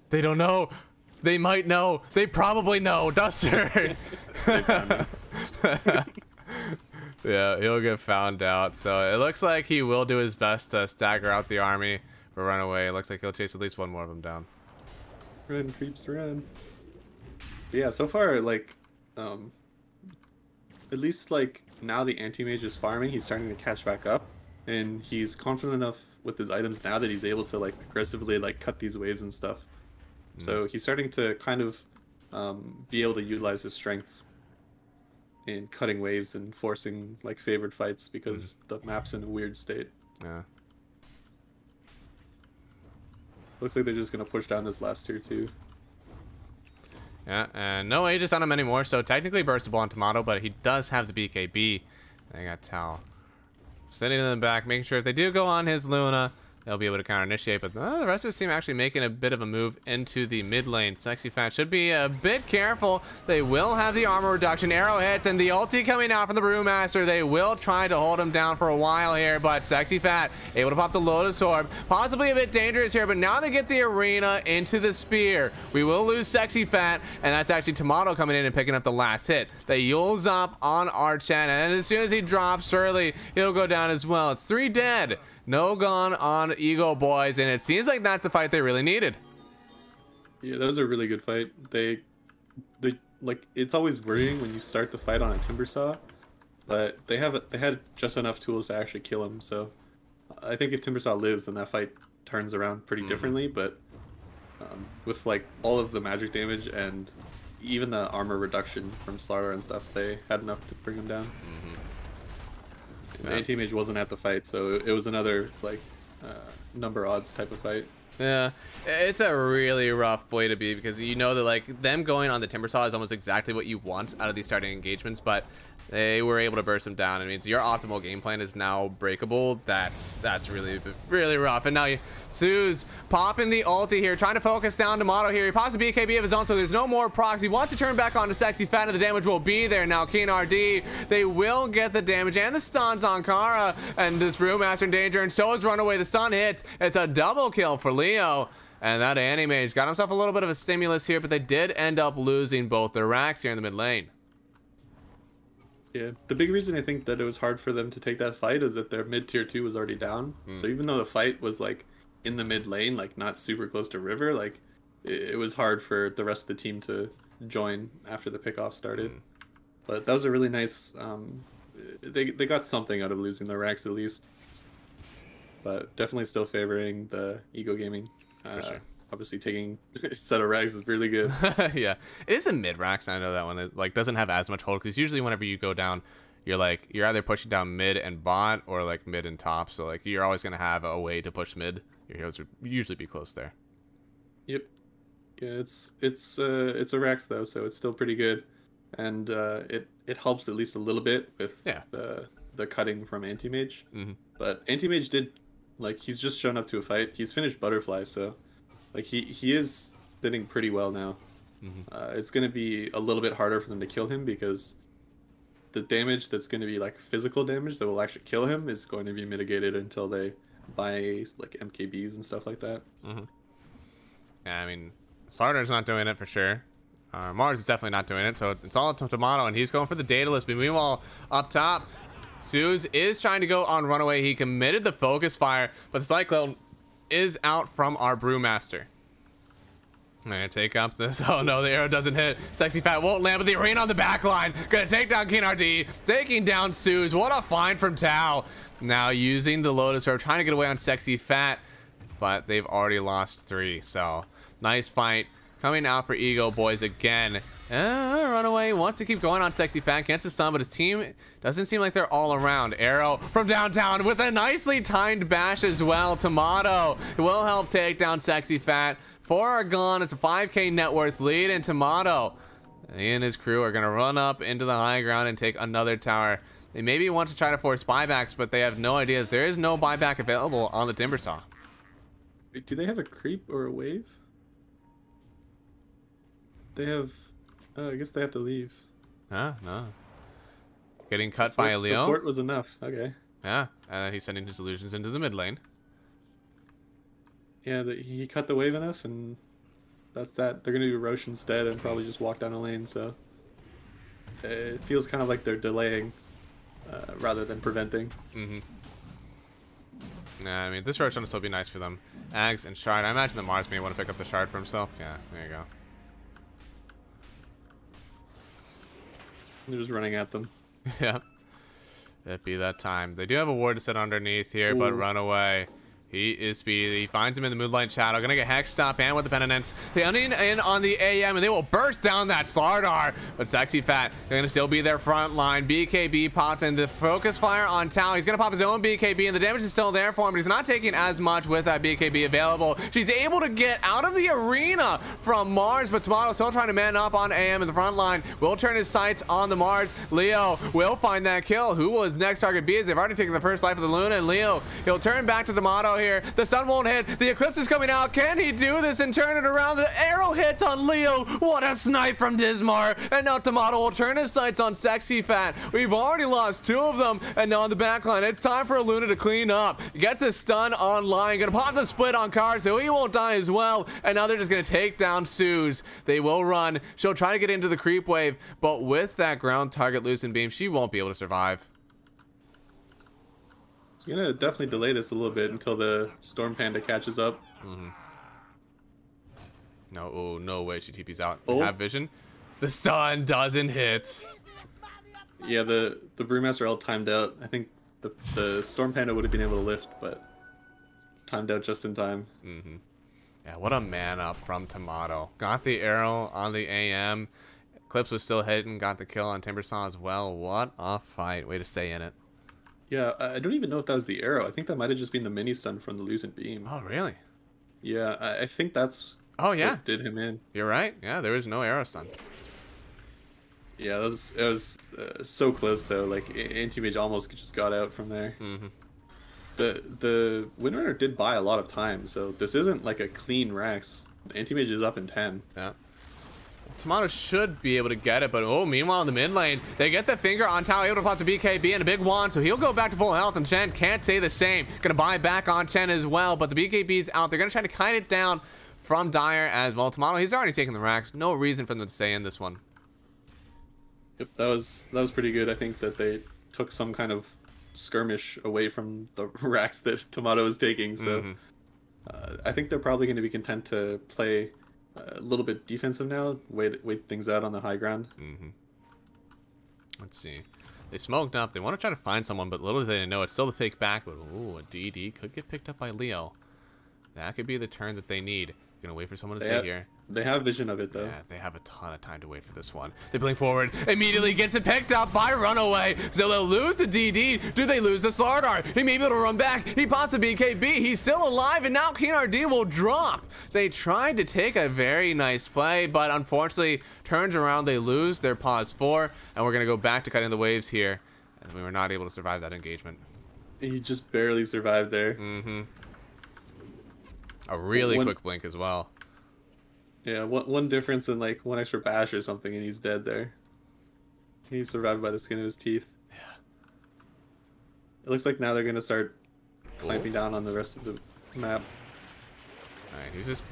[SPEAKER 1] They don't know. They might know. They probably know. Duster. Yeah, he'll get found out. So it looks like he will do his best to stagger out the army or run away. It looks like he'll chase at least one more of them down.
[SPEAKER 2] Run, creeps, run. But yeah, so far, like, at least, like, now the anti-mage is farming, he's starting to catch back up, and he's confident enough with his items now that he's able to, like, aggressively, like, cut these waves and stuff. So he's starting to kind of be able to utilize his strengths in cutting waves and forcing, like, favored fights because the map's in a weird state.
[SPEAKER 1] Yeah.
[SPEAKER 2] Looks like they're just going to push down this last tier 2.
[SPEAKER 1] Yeah, and no Aegis on him anymore, so technically burstable on Tomato, but he does have the BKB. They got Tao sitting in the back, making sure if they do go on his Luna, they'll be able to counter initiate. But the rest of his team actually making a bit of a move into the mid lane. Sexy Fat should be a bit careful. They will have the armor reduction. Arrow hits and the ulti coming out from the Brewmaster. They will try to hold him down for a while here, but Sexy Fat able to pop the Lotus Orb. Possibly a bit dangerous here, but now they get the arena into the spear. We will lose Sexy Fat, and that's actually Tomato coming in and picking up the last hit. They Yules up on Archen, and as soon as he drops Surly, he'll go down as well. It's 3 dead. No gone on Ego Boys, and it seems like that's the fight they really needed.
[SPEAKER 2] Yeah, that was a really good fight. They like, it's always worrying when you start the fight on a Timber Saw, but they had just enough tools to actually kill him. So I think if Timber Saw lives, then that fight turns around pretty differently. But with like all of the magic damage and even the armor reduction from Slardar and stuff, they had enough to bring him down. The anti-mage wasn't at the fight, so it was another, like, number odds type of fight.
[SPEAKER 1] Yeah, it's a really rough way to be, because you know that, like, them going on the Timber Saw is almost exactly what you want out of these starting engagements, but they were able to burst them down. It means your optimal game plan is now breakable. That's really, really rough. And now Sue's popping the ulti here, trying to focus down Tomato here. He pops a BKB of his own, so there's no more procs. He wants to turn back on to Sexy Fat, and the damage will be there now. Keen RD, they will get the damage and the stuns on Kara, and this Brewmaster in danger, and so is Runaway. The stun hits. It's a double kill for Leo. And that Anti-Mage got himself a little bit of a stimulus here, but they did end up losing both their racks here in the mid lane.
[SPEAKER 2] Yeah, the big reason I think that it was hard for them to take that fight is that their mid tier 2 was already down. So even though the fight was like in the mid lane, like not super close to river, like it was hard for the rest of the team to join after the pickoff started. But that was a really nice, they got something out of losing their racks at least. but definitely still favoring the Ego Gaming.
[SPEAKER 1] For sure.
[SPEAKER 2] Obviously, taking a set of rags is really good.
[SPEAKER 1] Yeah, it is in mid racks. I know that one like doesn't have as much hold because usually whenever you go down, you're either pushing down mid and bot or like mid and top. So like you're always gonna have a way to push mid. Your heroes would usually be close there.
[SPEAKER 2] Yep. Yeah, it's a Rex though, so it's still pretty good, and it helps at least a little bit with the cutting from Anti-Mage. But Anti-Mage did, like, he's just shown up to a fight. He's finished Butterfly, so like he is sitting pretty well now. It's gonna be a little bit harder for them to kill him because the damage that's going to be like physical damage that will actually kill him is going to be mitigated until they buy like MKBs and stuff like that.
[SPEAKER 1] Yeah, I mean, Sardar's not doing it for sure. Mars is definitely not doing it, so it's all up to Tomato, and he's going for the Daedalus. But meanwhile, up top, Suze is trying to go on Runaway. He committed the focus fire, but the Cyclone is out from our Brewmaster. I'm gonna take up this. Oh no, the arrow doesn't hit. Sexy Fat won't land, but the arena on the back line. Gonna take down King RD, taking down Suze. What a find from Tao. Now using the Lotus Orb, trying to get away on Sexy Fat, but they've already lost 3. So nice fight coming out for Ego Boys again. Runaway wants to keep going on Sexy Fat, gets the stun, but his team doesn't seem like they're all around. Arrow from downtown with a nicely timed bash as well. Tomato will help take down Sexy Fat. 4 are gone. It's a 5k net worth lead, and Tomato and his crew are going to run up into the high ground and take another tower. They maybe want to try to force buybacks, but they have no idea that there is no buyback available on the Timbersaw.
[SPEAKER 2] Wait, do they have a creep or a wave? They have... I guess they have to leave.
[SPEAKER 1] Huh? No. Getting cut by a Leo.
[SPEAKER 2] The fort was enough. Okay.
[SPEAKER 1] Yeah, he's sending his illusions into the mid lane.
[SPEAKER 2] Yeah, he cut the wave enough, and that's that. They're going to do Roche instead and probably just walk down a lane, so... It feels kind of like they're delaying rather than preventing.
[SPEAKER 1] Nah, I mean, this Roche will still be nice for them. Ags and Shard. I imagine that Mars may want to pick up the Shard for himself. Yeah, there you go.
[SPEAKER 2] They're just running at them.
[SPEAKER 1] Yeah. It'd be that time. They do have a ward to set underneath here, but Runaway. He is speedy. He finds him in the Moonlight Shadow. Gonna get Hex Stop and with the Penitence. They onion in on the AM, and they will burst down that Slardar. But Sexy Fat, they're gonna still be their front line. BKB pops in the focus fire on Tao. He's gonna pop his own BKB, and the damage is still there for him, but he's not taking as much with that BKB available. She's able to get out of the arena from Mars, but Tomato still trying to man up on AM in the front line. Will turn his sights on the Mars. Leo will find that kill. Who will his next target be? As they've already taken the first life of the Luna, and Leo, he'll turn back to Tomato here. The stun won't hit. The Eclipse is coming out. Can he do this and turn it around? The arrow hits on Leo. What a snipe from Dismar. And now Tomato will turn his sights on Sexy Fat. We've already lost 2 of them. And now on the back line, it's time for Luna to clean up. He gets the stun online. Gonna pop the split on Car, so he won't die as well. And now they're just gonna take down Suze. They will run. She'll try to get into the creep wave, but with that ground target Lucent Beam, she won't be able to survive.
[SPEAKER 2] I'm gonna definitely delay this a little bit until the Storm Panda catches up.
[SPEAKER 1] No, no way she TP's out. Have vision. The stun doesn't hit.
[SPEAKER 2] Yeah, the Brewmaster all timed out. I think the Storm Panda would have been able to lift, but timed out just in time.
[SPEAKER 1] Yeah, what a man up from Tomato. Got the arrow on the AM. Eclipse was still hitting. Got the kill on Timbersaw as well. What a fight. Way to stay in it.
[SPEAKER 2] Yeah, I don't even know if that was the arrow. I think that might have just been the mini stun from the Lucent Beam.
[SPEAKER 1] Oh, really?
[SPEAKER 2] Yeah, I think that's
[SPEAKER 1] what
[SPEAKER 2] did him in.
[SPEAKER 1] You're right. Yeah, there was no arrow stun.
[SPEAKER 2] Yeah, it was so close, though. Like, Anti-Mage almost just got out from there. The Windrunner did buy a lot of time, so this isn't like a clean Rex. Anti-Mage is up in 10.
[SPEAKER 1] Yeah. Tomato should be able to get it, but meanwhile in the mid lane, they get the finger on Tao, able to pop the BKB and a big wand, so he'll go back to full health, and Chen can't say the same. Gonna buy back on Chen as well, but the BKB's out. They're gonna try to kite it down from Dyer as well. Tomato, he's already taken the racks. No reason for them to stay in this one.
[SPEAKER 2] Yep, that was pretty good. I think that they took some kind of skirmish away from the racks that Tomato is taking, so I think they're probably going to be content to play a little bit defensive now, wait things out on the high ground.
[SPEAKER 1] Let's see. They smoked up. They want to try to find someone, but little do they know it's still the fake back. But ooh, a DD could get picked up by Leo. That could be the turn that they need. Gonna wait for someone to sit here.
[SPEAKER 2] They have vision of it, though.
[SPEAKER 1] Yeah, they have a ton of time to wait for this one. They blink forward, immediately gets it picked up by Runaway. So they'll lose the DD. Do they lose the Slardar? He may be able to run back. He pops the BKB. He's still alive, and now KRD will drop. They tried to take a very nice play, but unfortunately, turns around. They lose their pause 4, and we're gonna go back to cutting the waves here, as we were not able to survive that engagement.
[SPEAKER 2] He just barely survived there.
[SPEAKER 1] Mm-hmm. A really quick blink as well.
[SPEAKER 2] Yeah, one difference in like 1 extra bash or something, and he's dead there. He's survived by the skin of his teeth.
[SPEAKER 1] Yeah.
[SPEAKER 2] It looks like now they're gonna start clamping down on the rest of the map.
[SPEAKER 1] Alright, he's just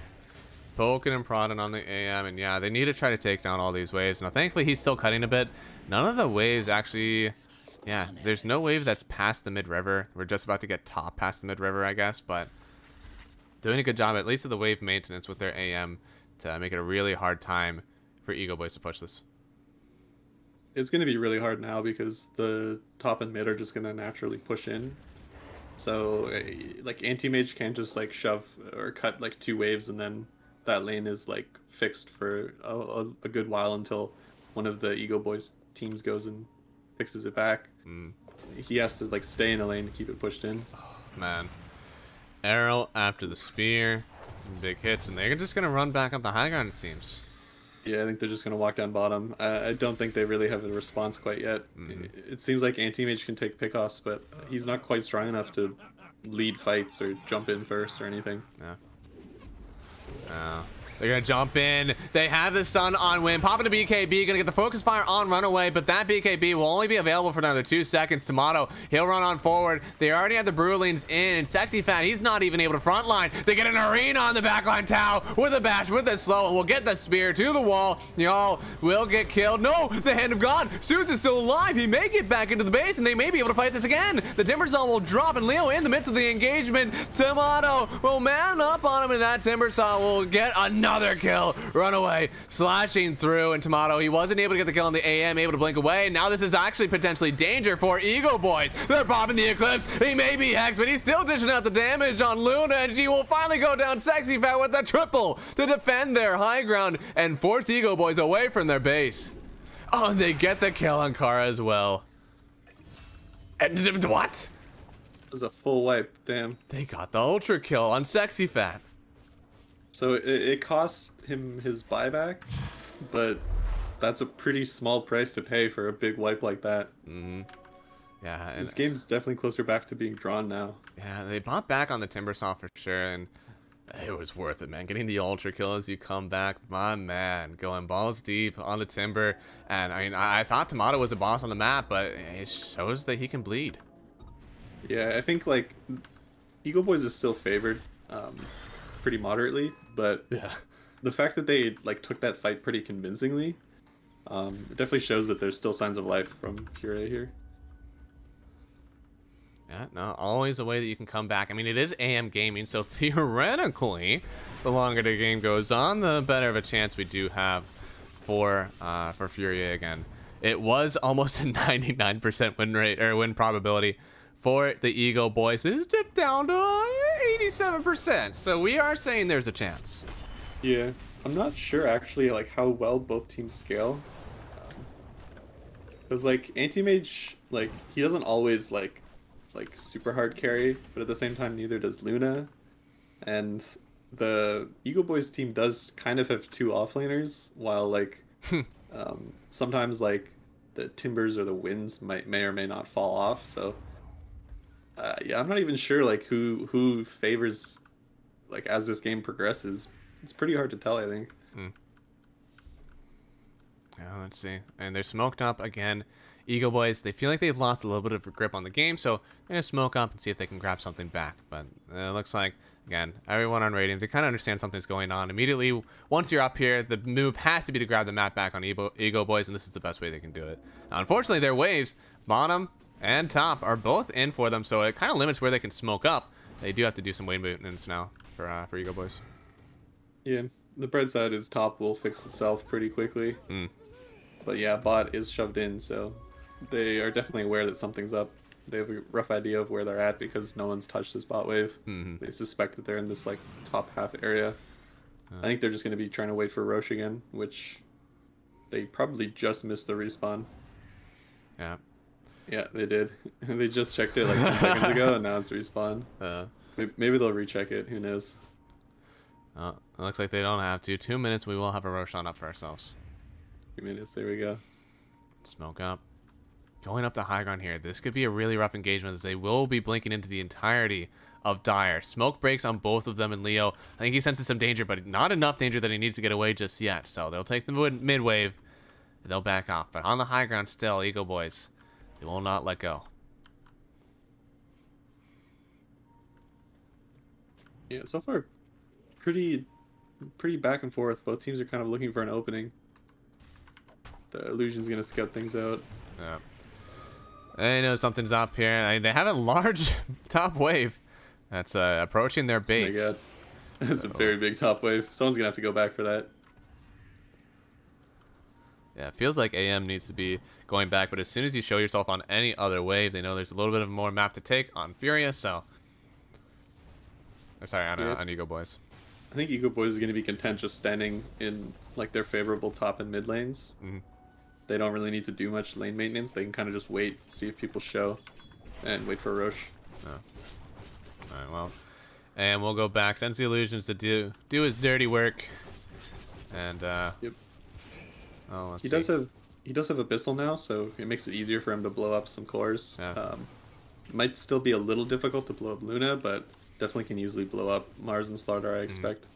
[SPEAKER 1] poking and prodding on the AM, and yeah, they need to try to take down all these waves. Now, thankfully, he's still cutting a bit. None of the waves actually... Yeah, there's no wave that's past the mid-river. We're just about to get top past the mid-river, I guess, but... Doing a good job, at least of the wave maintenance with their AM, to make it a really hard time for Eagle Boys to push this.
[SPEAKER 2] It's going to be really hard now because the top and mid are just going to naturally push in. So, like, Anti-Mage can't just, like, shove or cut, like, 2 waves and then that lane is, like, fixed for a good while until one of the Eagle Boys teams goes and fixes it back. He has to, like, stay in the lane to keep it pushed in.
[SPEAKER 1] Oh, man. Arrow after the spear, big hits, and they're just gonna run back up the high ground, it seems.
[SPEAKER 2] Yeah, I think they're just gonna walk down bottom. I don't think they really have a response quite yet. It seems like Anti-Mage can take pickoffs, but he's not quite strong enough to lead fights or jump in first or anything.
[SPEAKER 1] Yeah. They're gonna jump in. They have the stun on Win. Popping to BKB. Gonna get the focus fire on Runaway, but that BKB will only be available for another 2 seconds. Tomato, he'll run on forward. They already have the Brulings in. And Sexy Fat, he's not even able to frontline. They get an arena on the backline. Tau with a bash, with a slow, and we'll get the spear to the wall. Y'all will get killed. No, the Hand of God. Suits is still alive. He may get back into the base, and they may be able to fight this again. The Timber Saw will drop, and Leo in the midst of the engagement. Tomato will man up on him, and that Timber Saw will get another kill. Runaway slashing through, and Tomato, he wasn't able to get the kill on the AM, able to blink away. Now this is actually potentially danger for Eagle Boys. They're popping the Eclipse. He may be hexed, but he's still dishing out the damage on Luna, and she will finally go down Sexy Fat with a triple to defend their high ground and force Eagle Boys away from their base. Oh, and they get the kill on Kara as well. And what?
[SPEAKER 2] It was a full wipe, damn.
[SPEAKER 1] They got the ultra kill on Sexy Fat.
[SPEAKER 2] So it cost him his buyback, but that's a pretty small price to pay for a big wipe like that.
[SPEAKER 1] Yeah,
[SPEAKER 2] this game's definitely closer back to being drawn now.
[SPEAKER 1] Yeah, they bought back on the Timber Saw for sure, and it was worth it, man. Getting the ultra kill as you come back, my man, going balls deep on the Timber. And I mean, I thought Tomato was a boss on the map, but it shows that he can bleed.
[SPEAKER 2] Yeah, I think like Eagle Boys is still favored pretty moderately, but
[SPEAKER 1] yeah,
[SPEAKER 2] the fact that they like took that fight pretty convincingly, it definitely shows that there's still signs of life from Furia here.
[SPEAKER 1] Yeah, no, always a way that you can come back. I mean, it is AM gaming, so theoretically, the longer the game goes on, the better of a chance we do have for Furia again. It was almost a 99% win rate or win probability for the Eagle Boys. It's dipped down to 87%, so we are saying there's a chance.
[SPEAKER 2] Yeah, I'm not sure actually like how well both teams scale, because like Anti-Mage, like he doesn't always like super hard carry, but at the same time neither does Luna, and the Eagle Boys team does kind of have 2 offlaners, while like sometimes like the Timbers or the Winds may or may not fall off. So yeah, I'm not even sure like who favors like as this game progresses. It's pretty hard to tell, I think.
[SPEAKER 1] Yeah, let's see. And they're smoked up again. Eagle Boys, they feel like they've lost a little bit of grip on the game, so they're gonna smoke up and see if they can grab something back. But it looks like, again, everyone on rating, they kind of understand something's going on. Immediately, once you're up here, the move has to be to grab the map back on Eagle Boys, and this is the best way they can do it. Now, unfortunately, their waves, bottom and top, are both in for them, so it kind of limits where they can smoke up. They do have to do some wave maintenance now for Eagle Boys.
[SPEAKER 2] Yeah, the bright side is top will fix itself pretty quickly. But yeah, bot is shoved in, so They are definitely aware that something's up. They have a rough idea of where they're at because no one's touched this bot wave. They suspect that they're in this like top half area. I think they're just going to be trying to wait for Roche again, which they probably just missed the respawn.
[SPEAKER 1] Yeah.
[SPEAKER 2] Yeah, they did. They just checked it like 10 seconds ago, and now it's respawn. Maybe they'll recheck it. Who knows?
[SPEAKER 1] It looks like they don't have to. 2 minutes, we will have a Roshan up for ourselves.
[SPEAKER 2] 2 minutes, there we go.
[SPEAKER 1] Smoke up. Going up to high ground here. This could be a really rough engagement as they will be blinking into the entirety of Dire. Smoke breaks on both of them and Leo. I think he senses some danger, but not enough danger that he needs to get away just yet. So they'll take the mid wave. They'll back off. But on the high ground still, Eagle Boys, they will not let go.
[SPEAKER 2] Yeah, so far, pretty back and forth. Both teams are kind of looking for an opening. The Illusion's going to scout things out.
[SPEAKER 1] Yeah. They know something's up here. They have a large top wave that's approaching their base.
[SPEAKER 2] Oh my god. That's a very big top wave. Someone's going to have to go back for that.
[SPEAKER 1] Yeah, it feels like AM needs to be going back, but as soon as you show yourself on any other wave, they know there's a little bit of more map to take on Furia, so... Or sorry, on Eagle Boys.
[SPEAKER 2] I think Eagle Boys is going to be content just standing in like their favorable top and mid lanes. They don't really need to do much lane maintenance. They can kind of just wait, see if people show, and wait for Roche.
[SPEAKER 1] Alright, well. And we'll go back. Sends the Illusions to do his dirty work. And,
[SPEAKER 2] Yep.
[SPEAKER 1] Oh, let's
[SPEAKER 2] he
[SPEAKER 1] see.
[SPEAKER 2] does have Abyssal now, so it makes it easier for him to blow up some cores.
[SPEAKER 1] Yeah.
[SPEAKER 2] Might still be a little difficult to blow up Luna, but definitely can easily blow up Mars and Slardar, I expect.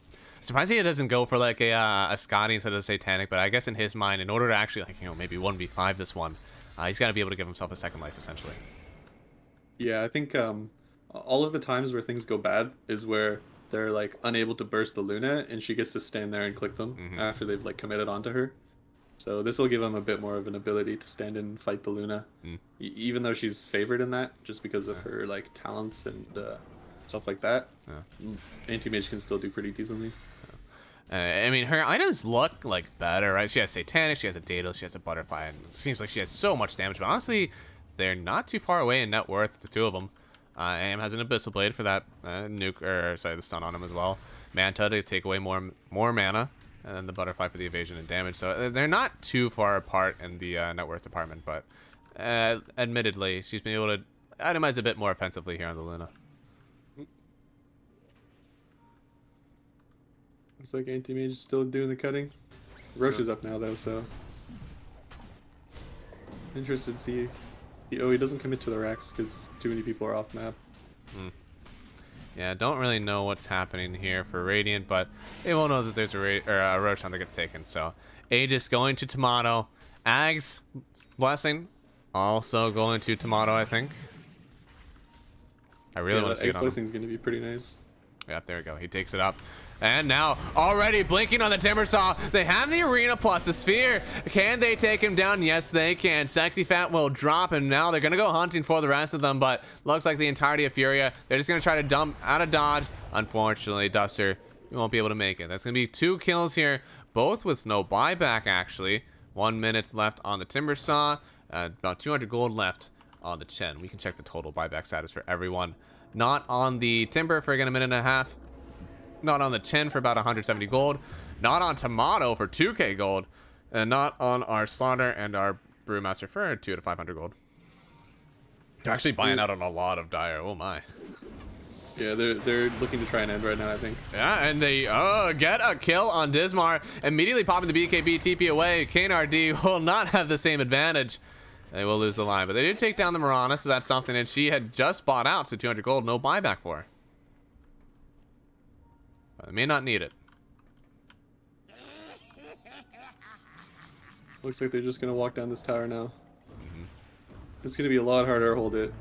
[SPEAKER 1] Surprising he doesn't go for like a Scotty instead of the Satanic, but I guess in his mind, in order to actually, like, maybe 1v5 this one, he's got to be able to give himself a second life, essentially.
[SPEAKER 2] Yeah, I think all of the times where things go bad is where they're like unable to burst the Luna, and she gets to stand there and click them after they've like committed onto her. So this will give him a bit more of an ability to stand in and fight the Luna, even though she's favored in that, just because of her like talents and stuff like that. Anti-Mage can still do pretty decently.
[SPEAKER 1] I mean, her items look like better, right? She has Satanic, she has a Daedal, she has a Butterfly, and it seems like she has so much damage. But honestly, they're not too far away in net worth, the two of them. AM has an Abyssal Blade for that nuke, or sorry, the stun on him as well. Manta to take away more mana, and then the Butterfly for the evasion and damage. So they're not too far apart in the net worth department, but admittedly, she's been able to itemize a bit more offensively here on the Luna.
[SPEAKER 2] Looks like Anti-Mage is still doing the cutting. Roche is up now, though, so... Interested to see... Oh, he doesn't commit to the racks because too many people are off map.
[SPEAKER 1] Yeah, don't really know what's happening here for Radiant, but they will know that there's a Roshan that gets taken. So, Aegis going to Tomato. Ag's Blessing also going to Tomato, I think. I really want to see it on him.
[SPEAKER 2] Blessing is going to be pretty nice.
[SPEAKER 1] Yep, there we go. He takes it up. And now, already blinking on the Timbersaw. They have the Arena plus the Sphere. Can they take him down? Yes, they can. Sexy Fat will drop, and now they're going to go hunting for the rest of them, but looks like the entirety of Furia, they're just going to try to dump out of dodge. Unfortunately, Duster, you won't be able to make it. That's going to be 2 kills here, both with no buyback, actually. 1 minute left on the Timbersaw. About 200 gold left on the Chen. We can check the total buyback status for everyone. Not on the Timber for, again, a minute and a half. Not on the Chen for about 170 gold. Not on Tomato for 2k gold. And not on our Slaughter and our Brewmaster for 2 to 500 gold. They're actually buying out on a lot of Dire. Oh my.
[SPEAKER 2] Yeah, they're looking to try and end right now, I think.
[SPEAKER 1] Yeah, and they get a kill on Dismar. Immediately popping the BKB TP away. KNRD will not have the same advantage. They will lose the line. But they did take down the Mirana, so that's something that she had just bought out. So 200 gold, no buyback for her. They may not need it.
[SPEAKER 2] Looks like they're just going to walk down this tower now. It's going to be a lot harder to hold it.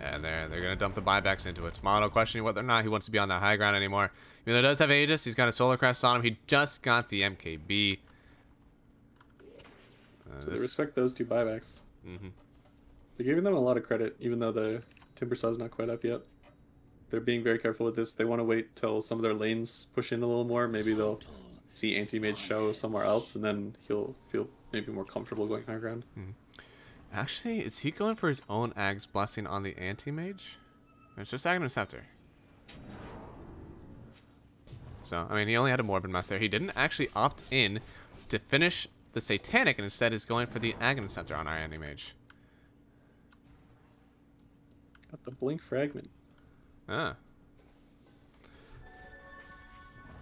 [SPEAKER 1] And they're going to dump the buybacks into it. Tomato questioning whether or not he wants to be on that high ground anymore. Even though he does have Aegis, he's got a Solar Crest on him. He just got the MKB.
[SPEAKER 2] So they respect those 2 buybacks. They're giving them a lot of credit, even though the Timbersaw's not quite up yet. They're being very careful with this. They want to wait till some of their lanes push in a little more. Maybe they'll see Anti-Mage show somewhere else, and then he'll feel maybe more comfortable going high ground.
[SPEAKER 1] Actually, is he going for his own Ag's Blessing on the anti-mage? It's just Aghanim Scepter. So, I mean, he only had a Morbid Mess there. He didn't actually opt in to finish the Satanic and instead is going for the Aghanim Scepter on our anti-mage.
[SPEAKER 2] Got the Blink Fragment.
[SPEAKER 1] Ah.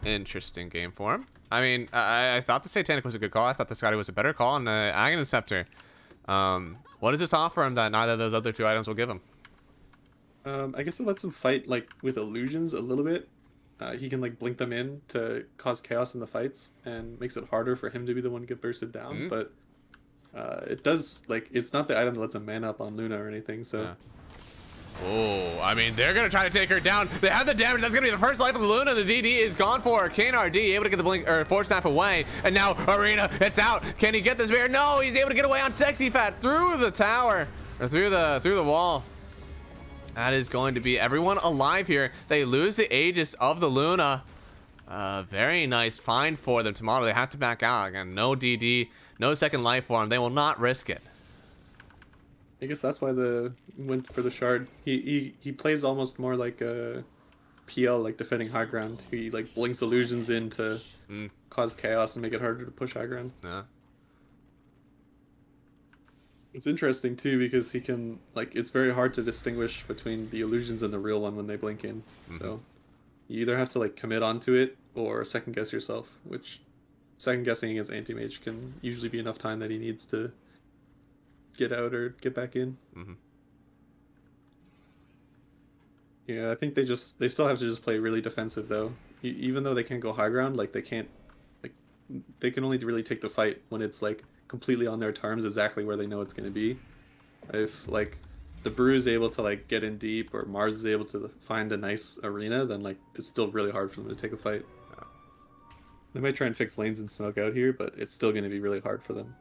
[SPEAKER 1] Interesting game for him. I mean, I thought the Satanic was a good call. I thought the Scotty was a better call on the Aghanim Scepter. What does this offer him that neither of those other two items will give him?
[SPEAKER 2] I guess it lets him fight like with illusions a little bit. He can like blink them in to cause chaos in the fights and makes it harder for him to be the one to get bursted down. But it does, like, it's not the item that lets him man up on Luna or anything. So.
[SPEAKER 1] Yeah. Oh, I mean, they're gonna try to take her down. They have the damage. That's gonna be the first life of Luna. The DD is gone for her. KNRD able to get the blink or Force Staff away, and now Arena, it's out. Can he get this bear? No, he's able to get away on Sexy Fat through the tower or through the wall. That is going to be everyone alive here. They lose the Aegis of the Luna. Very nice find for them tomorrow. They have to back out again. No DD, no second life for him. They will not risk it.
[SPEAKER 2] I guess that's why the went for the shard. He plays almost more like a PL, like defending high ground. He like blinks illusions in to cause chaos and make it harder to push high ground.
[SPEAKER 1] Yeah.
[SPEAKER 2] It's interesting too because he can, like, it's very hard to distinguish between the illusions and the real one when they blink in. So you either have to like commit onto it or second guess yourself, which second guessing against anti-mage can usually be enough time that he needs to get out or get back in. Yeah, I think they still have to just play really defensive though. Even though they can't go high ground, like they can't, like they can only really take the fight when it's like completely on their terms, exactly where they know it's going to be. If like the Brew is able to like get in deep or Mars is able to find a nice arena, then like it's still really hard for them to take a fight. They might try and fix lanes and smoke out here, but it's still going to be really hard for them.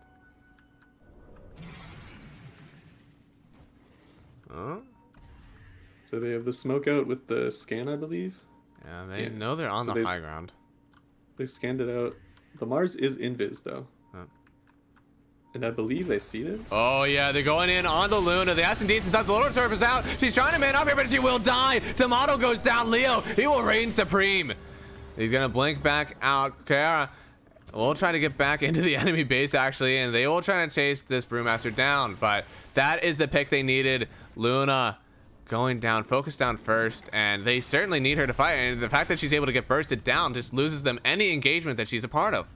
[SPEAKER 2] So they have the smoke out with the scan, I believe.
[SPEAKER 1] Yeah, they know they're on the high ground. They've
[SPEAKER 2] scanned it out. The Mars is invis though. And I believe they see this.
[SPEAKER 1] Oh yeah, they're going in on the Luna. The S10 stuff. The Lord Surf is out. She's trying to man up here, but she will die. Tomato goes down. Leo, he will reign supreme. He's gonna blink back out. Kara will try to get back into the enemy base actually, and they will try to chase this Brewmaster down. But that is the pick they needed. Luna going down, focus down first, and they certainly need her to fight. And the fact that she's able to get bursted down just loses them any engagement that she's a part of.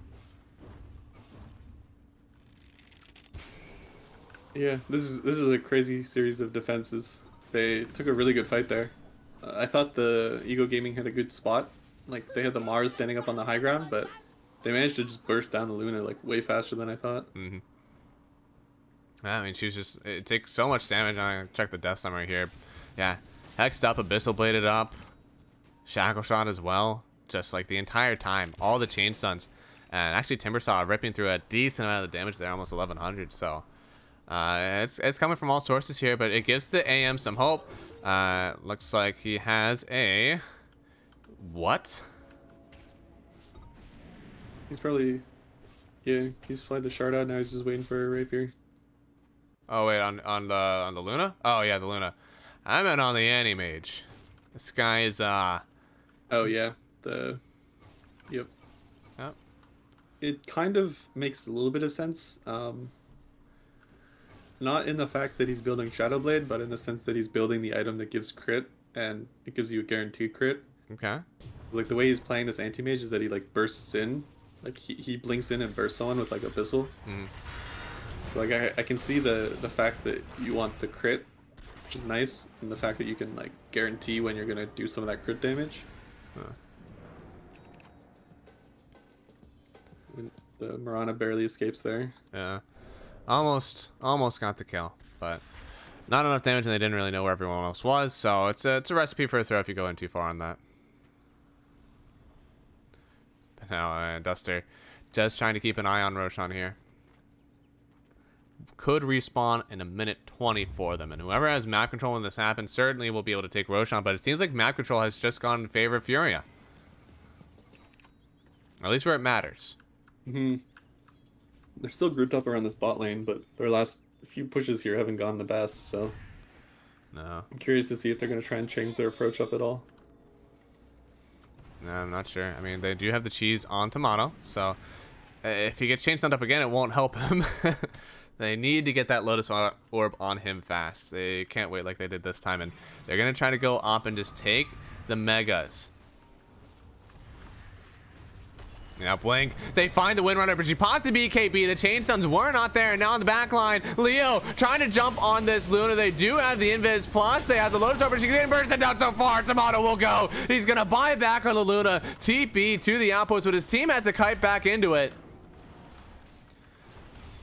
[SPEAKER 2] Yeah, this is a crazy series of defenses. They took a really good fight there. I thought the Ego Gaming had a good spot. Like they had the Mars standing up on the high ground, but they managed to just burst down the Luna like way faster than I thought.
[SPEAKER 1] I mean, it takes so much damage. I check the death summary here. Yeah, hexed up, abyssal bladed up, shackle shot as well. Just like the entire time, all the chain stuns, and actually Timbersaw ripping through a decent amount of damage there, almost 1100. So. It's coming from all sources here, but it gives the AM some hope. Looks like he has a... What?
[SPEAKER 2] He's probably... Yeah, he's flied the shard out, now he's just waiting for a rapier.
[SPEAKER 1] Oh, wait, on the Luna? Oh, yeah, the Luna. I meant on the Anti-Mage. This guy is,
[SPEAKER 2] Oh, yeah, Yep.
[SPEAKER 1] Yep.
[SPEAKER 2] It kind of makes a little bit of sense. Not in the fact that he's building Shadow Blade, but in the sense that he's building the item that gives crit, and it gives you a guaranteed crit.
[SPEAKER 1] Okay.
[SPEAKER 2] Like the way he's playing this anti-mage is that he like bursts in, like he blinks in and bursts someone with like abyssal. So like I can see the fact that you want the crit, which is nice, and the fact that you can like guarantee when you're gonna do some of that crit damage. The Mirana barely escapes there.
[SPEAKER 1] Yeah. Almost got the kill, but not enough damage, and they didn't really know where everyone else was. So it's a recipe for a throw if you go in too far on that. But now Duster just trying to keep an eye on Roshan here. Could respawn in a minute 20 for them, and whoever has map control when this happens certainly will be able to take Roshan. But it seems like map control has just gone in favor of Furia, at least where it matters.
[SPEAKER 2] They're still grouped up around this bot lane, but their last few pushes here haven't gone the best, so
[SPEAKER 1] No.
[SPEAKER 2] I'm curious to see if they're going to try and change their approach up at all.
[SPEAKER 1] No, I'm not sure. I mean, they do have the cheese on Tomato, so if he gets chain stunned up again, it won't help him. They need to get that Lotus Orb on him fast. They can't wait like they did this time, and they're going to try to go up and just take the Megas. Now Blink, they find the Windrunner, but she pops the BKB. The chain stuns were not there, and now on the back line, Leo trying to jump on this Luna. They do have the Invis, plus they have the Lotus Orb, but she's getting bursted down so far. Tomato will go. He's going to buy back on the Luna. TP to the outpost, but his team has to kite back into it.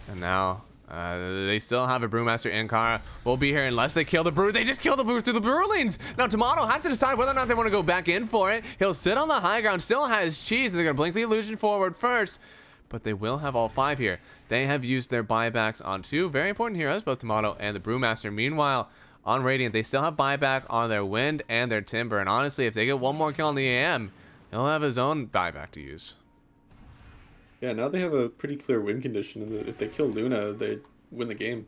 [SPEAKER 1] And now they still have a Brewmaster in Kara. We'll be here unless they kill the Brew. They just killed the Brew through the Brewlings. Now Tomato has to decide whether or not they want to go back in for it. He'll sit on the high ground, still has cheese. They're going to blink the illusion forward first, but they will have all 5 here. They have used their buybacks on 2 very important heroes, both Tomato and the Brewmaster. Meanwhile, on Radiant, they still have buyback on their Wind and their Timber. And honestly, if they get one more kill on the AM, he'll have his own buyback to use.
[SPEAKER 2] Yeah, now they have a pretty clear win condition, and if they kill Luna, they win the game.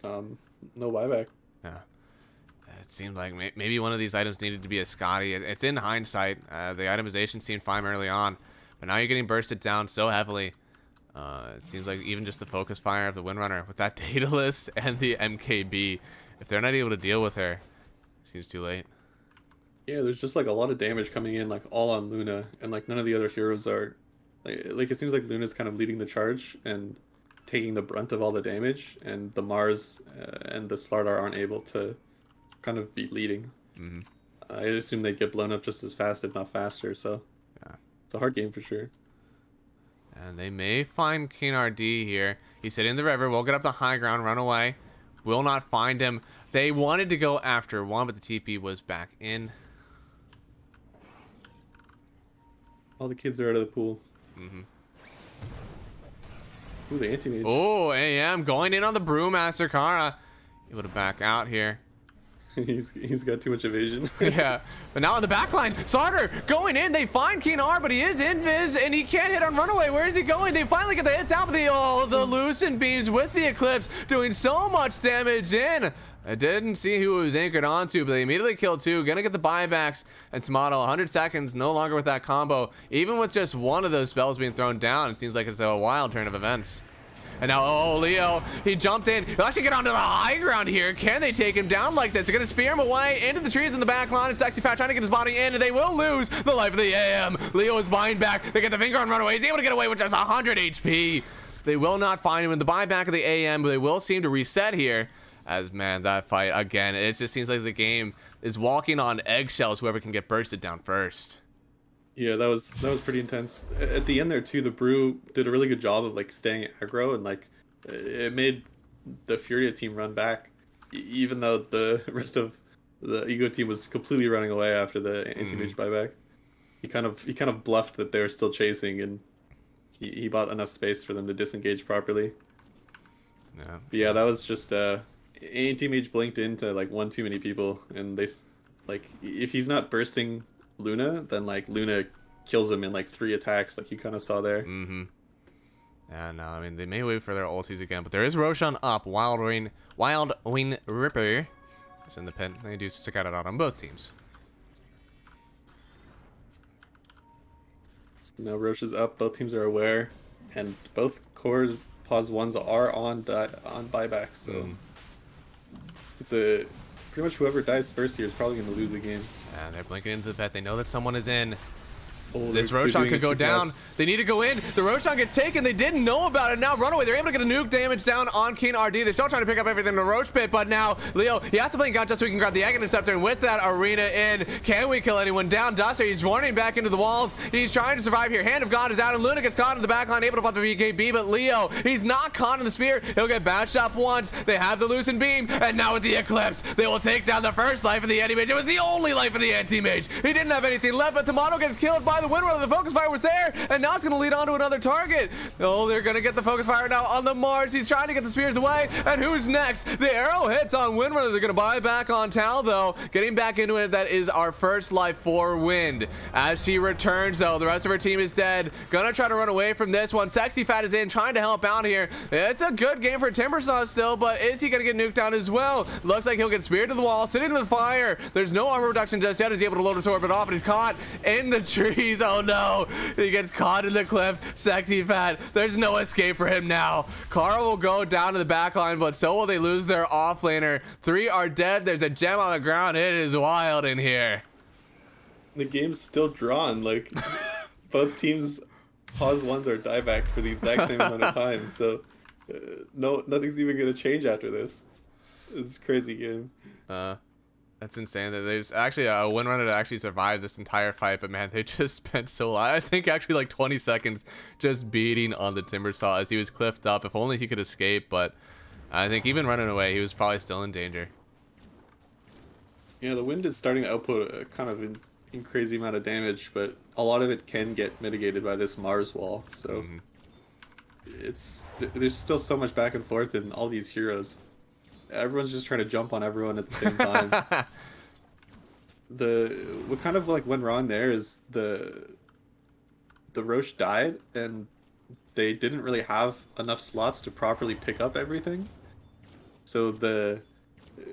[SPEAKER 2] No buyback.
[SPEAKER 1] Yeah. It seemed like maybe one of these items needed to be a Scotty. It's in hindsight. The itemization seemed fine early on, but now you're getting bursted down so heavily. It seems like even just the focus fire of the Windrunner with that Daedalus and the MKB, if they're not able to deal with her, it seems too late.
[SPEAKER 2] Yeah, there's just like a lot of damage coming in, like all on Luna, and like none of the other heroes are. Like it seems like Luna's kind of leading the charge and taking the brunt of all the damage, and the Mars and the Slardar aren't able to kind of be leading.
[SPEAKER 1] Mm-hmm.
[SPEAKER 2] I assume they get blown up just as fast, if not faster, so yeah, it's a hard game for sure.
[SPEAKER 1] And they may find King RD here. He's sitting in the river. We'll get up the high ground, run away. Will not find him. They wanted to go after one, but the TP was back in.
[SPEAKER 2] All the kids are out of the pool.
[SPEAKER 1] Mm-hmm.
[SPEAKER 2] Ooh, the anti-mage.
[SPEAKER 1] Oh, AM going in on the Brewmaster. Kara able to back out here.
[SPEAKER 2] He's got too much evasion.
[SPEAKER 1] Yeah, but now on the back line, Sarter going in. They find Keenar, but he is invis, and he can't hit on Runaway. Where is he going? They finally get the hits out of the Lucent Beams with the Eclipse, doing so much damage in. I didn't see who it was anchored onto, but they immediately killed 2. Gonna get the buybacks, and Tomato 100 seconds, no longer with that combo. Even with just one of those spells being thrown down, it seems like it's a wild turn of events. And now, oh, Leo, he jumped in. He'll actually get onto the high ground here. Can they take him down like this? They're gonna spear him away into the trees in the back line. And Sexy Fat trying to get his body in, and they will lose the life of the AM. Leo is buying back. They get the finger on Runaway. He's able to get away with just 100 HP. They will not find him in the buyback of the AM, but they will seem to reset here. As, man, that fight, again, it just seems like the game is walking on eggshells, whoever can get bursted down first.
[SPEAKER 2] Yeah, that was pretty intense. At the end there, too, the Brew did a really good job of, like, staying aggro, and, like, it made the Furia team run back, even though the rest of the Ego team was completely running away after the anti-mage buyback. He kind of bluffed that they were still chasing, and he bought enough space for them to disengage properly.
[SPEAKER 1] Yeah.
[SPEAKER 2] But yeah, that was just... anti-mage blinked into like one too many people, and they like if he's not bursting Luna, then like Luna kills him in like 3 attacks, like you kind of saw there.
[SPEAKER 1] Mm-hmm. Yeah, no, I mean they may wait for their ultis again, but there is Roshan up. Wild Wing Ripper is in the pit. They do stick out on both teams.
[SPEAKER 2] So now Roche is up. Both teams are aware, and both core pause ones are on buyback. So. It's pretty much whoever dies first here is probably going to lose the game.
[SPEAKER 1] And they're blinking into the pet. They know that someone is in.
[SPEAKER 2] Oh,
[SPEAKER 1] This Roshan could go down. They need to go in. The Roshan gets taken. They didn't know about it. Now Runaway, they're able to get the nuke damage down on King RD. They're still trying to pick up everything in the Roche pit, but now Leo, he has to blink out just so he can grab the Egg Interceptor, and with that arena in, can we kill anyone down? Duster, he's running back into the walls. He's trying to survive here. Hand of God is out, and Luna gets caught in the back line, able to pop the BKB, but Leo, he's not caught in the spear. He'll get bashed up once. They have the Lucent Beam, and now with the Eclipse, they will take down the first life of the anti-mage. It was the only life of the anti-mage. He didn't have anything left, but Tomato gets killed by by the Windrunner. The focus fire was there, and now it's going to lead on to another target. Oh, they're going to get the focus fire now on the Mars. He's trying to get the spears away, and who's next? The arrow hits on Windrunner. They're going to buy back on Tal, though. Getting back into it, that is our first life for Wind. As she returns, though, the rest of her team is dead. Gonna try to run away from this one. Sexy Fat is in, trying to help out here. It's a good game for Timbersaw still, but is he gonna get nuked down as well? Looks like he'll get speared to the wall, sitting in the fire. There's no armor reduction just yet. He's able to load his orbit off, but he's caught in the trees. Oh no, he gets caught in the cliff. Sexy Fat, there's no escape for him now. Carl will go down to the back line, but so will they lose their offlaner. 3 are dead. There's a gem on the ground. It is wild in here.
[SPEAKER 2] The game's still drawn. Like, both teams pause ones or die back for the exact same amount of time. So, nothing's even gonna change after this. It's a crazy game.
[SPEAKER 1] That's insane that there's actually a Windrunner that actually survived this entire fight, but man, they just spent so long. I think actually like 20 seconds just beating on the Timbersaw as he was cliffed up. If only he could escape, but I think even running away, he was probably still in danger.
[SPEAKER 2] Yeah, the Wind is starting to output a kind of in crazy amount of damage, but a lot of it can get mitigated by this Mars wall. So there's still so much back and forth in all these heroes. Everyone's just trying to jump on everyone at the same time. What kind of like went wrong there is the Roche died and they didn't really have enough slots to properly pick up everything. So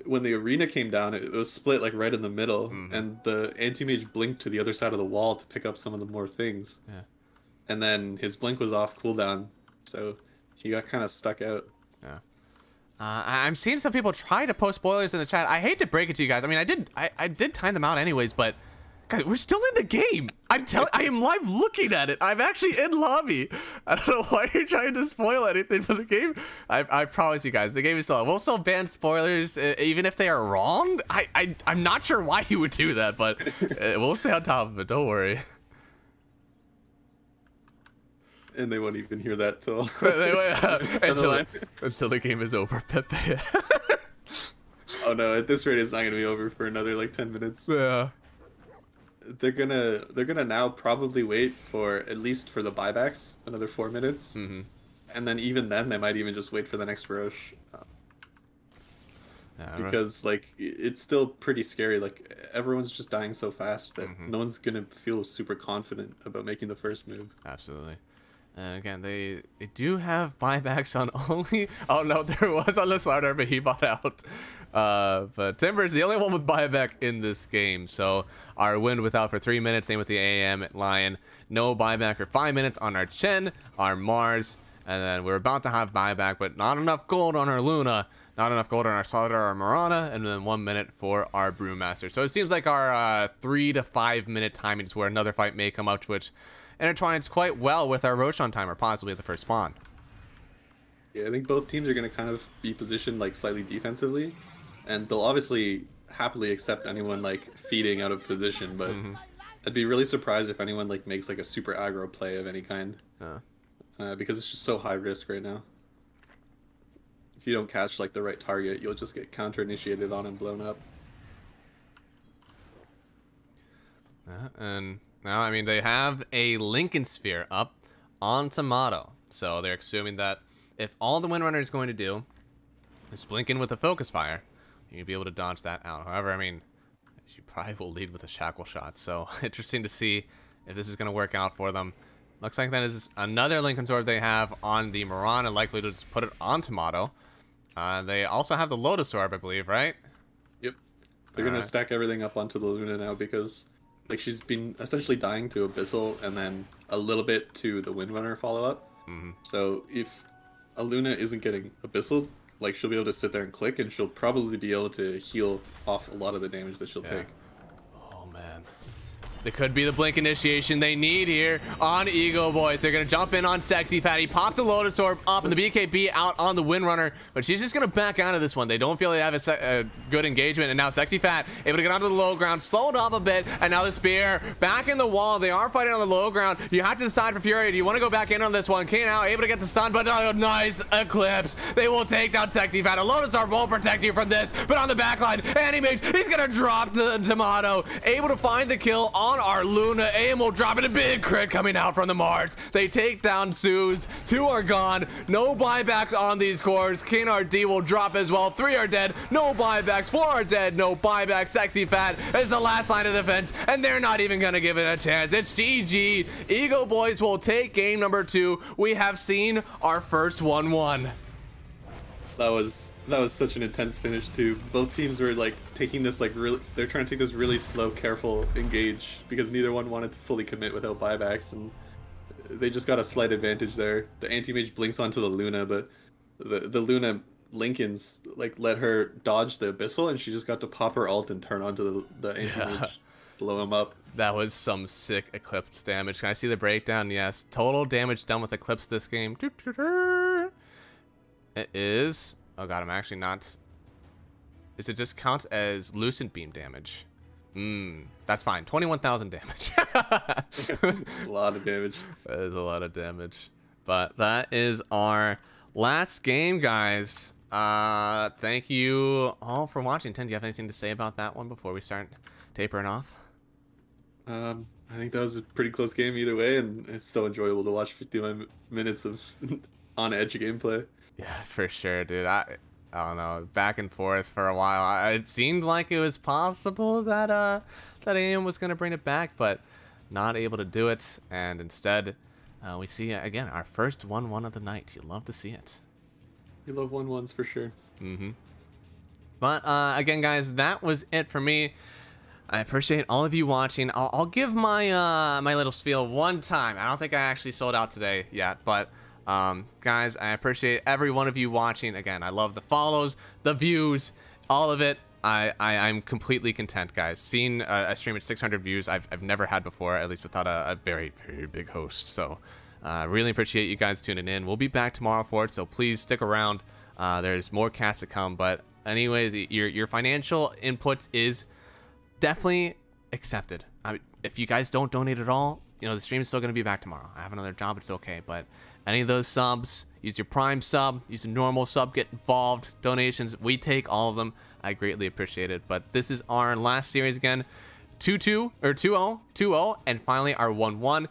[SPEAKER 2] when the arena came down, it was split like right in the middle, and the anti-mage blinked to the other side of the wall to pick up some of the more things. Yeah. And then his blink was off cooldown, so he got kind of stuck out. Yeah.
[SPEAKER 1] I'm seeing some people try to post spoilers in the chat. I hate to break it to you guys. I mean, I did time them out anyways, but guys, we're still in the game. I am live looking at it. I'm actually in lobby. I don't know why you're trying to spoil anything for the game. I promise you guys, the game is still on. We'll still ban spoilers, even if they are wrong. I'm not sure why you would do that, but we'll stay on top of it. Don't worry.
[SPEAKER 2] And they won't even hear that till
[SPEAKER 1] until the game is over, Pepe.
[SPEAKER 2] Oh no, at this rate it's not gonna be over for another like 10 minutes.
[SPEAKER 1] Yeah.
[SPEAKER 2] They're gonna now probably wait for at least for the buybacks another 4 minutes, and then even then they might even just wait for the next Roche, because like it's still pretty scary. Like everyone's just dying so fast that no one's gonna feel super confident about making the first move.
[SPEAKER 1] Absolutely. And again, they do have buybacks on only. Oh no, there was on the starter, but he bought out. But Timber is the only one with buyback in this game. So our Wind without for 3 minutes. Same with the AM Lion. No buyback for 5 minutes on our Chen, our Mars, and then we're about to have buyback, but not enough gold on our Luna. Not enough gold on our Solidar or Marana, and then 1 minute for our Brewmaster. So it seems like our 3 to 5 minute timing is where another fight may come up, which intertwines quite well with our Roshan timer, possibly at the first spawn.
[SPEAKER 2] Yeah, I think both teams are going to kind of be positioned like slightly defensively, and they'll obviously happily accept anyone like feeding out of position, but I'd be really surprised if anyone like makes like a super aggro play of any kind, because it's just so high risk right now. If you don't catch like the right target, you'll just get counter initiated on and blown up.
[SPEAKER 1] And now, I mean, they have a Lincoln Sphere up on Tomato, so they're assuming that if all the Windrunner is going to do is blink in with a focus fire, you'll be able to dodge that out. However, I mean, you probably will lead with a shackle shot, so interesting to see if this is going to work out for them. Looks like that is another Lincoln Sword they have on the Marana, likely to just put it on Tomato. They also have the Lotus Orb, I believe, right?
[SPEAKER 2] Yep. They're going to stack everything up onto the Luna now because like she's been essentially dying to Abyssal and then a little bit to the Windrunner follow-up. So if a Luna isn't getting Abyssal, like she'll be able to sit there and click, and she'll probably be able to heal off a lot of the damage that she'll take.
[SPEAKER 1] Oh man. It could be the blink initiation they need here on Ego Boys. They're going to jump in on Sexy Fat. He pops a Lotus Orb up, and the BKB out on the Windrunner, but she's just going to back out of this one. They don't feel they have a good engagement, and now Sexy Fat able to get onto the low ground, slowed up a bit, and now the spear back in the wall. They are fighting on the low ground. You have to decide for Furia. Do you want to go back in on this one? King now able to get the stun, but nice Eclipse. They will take down Sexy Fat. A Lotus Orb won't protect you from this, but on the backline, Anti-Mage, he's going to drop to Tomato. Able to find the kill on on our Luna. AM will drop in a big crit coming out from the Mars. They take down Suze. 2 are gone. No buybacks on these cores. King RD will drop as well. 3 are dead. No buybacks. 4 are dead. No buybacks. Sexy Fat is the last line of defense, and they're not even gonna give it a chance. It's GG. Eagle Boys will take game number 2. We have seen our first 1-1.
[SPEAKER 2] That was such an intense finish too. Both teams were like taking this like really, they're trying to take this really slow, careful engage because neither one wanted to fully commit without buybacks, and they just got a slight advantage there. The anti-mage blinks onto the Luna, but the Luna Lincolns like let her dodge the Abyssal, and she just got to pop her ult and turn onto the anti-mage, blow him up.
[SPEAKER 1] That was some sick Eclipse damage. Can I see the breakdown? Yes. Total damage done with Eclipse this game. It is... Oh god, I'm actually not... Is it just count as Lucent Beam damage? That's fine. 21,000 damage.
[SPEAKER 2] That's a lot of damage.
[SPEAKER 1] That is a lot of damage. But that is our last game, guys. Thank you all for watching. TinT, do you have anything to say about that one before we start tapering off?
[SPEAKER 2] I think that was a pretty close game either way, and it's so enjoyable to watch 51 minutes of on-edge gameplay.
[SPEAKER 1] Yeah, for sure, dude. I don't know, back and forth for a while. It seemed like it was possible that that AM was gonna bring it back, but not able to do it. And instead, we see again our first 1-1 of the night. You love to see it.
[SPEAKER 2] You love 1-1s for sure.
[SPEAKER 1] But again, guys, that was it for me. I appreciate all of you watching. I'll give my my little spiel one time. I don't think I actually sold out today yet, but. Guys, I appreciate every one of you watching. Again, I love the follows, the views, all of it. I'm completely content, guys. Seeing a stream at 600 views, I've never had before, at least without a very, very big host. So, really appreciate you guys tuning in. We'll be back tomorrow for it, so please stick around. There's more casts to come, but anyways, your financial input is definitely accepted. If you guys don't donate at all, you know, the stream is still going to be back tomorrow. I have another job, it's okay, but any of those subs, use your Prime sub, use a normal sub, get involved, donations, we take all of them. I greatly appreciate it. But this is our last series again, 2-2, or 2-0, 2-0, and finally our 1-1.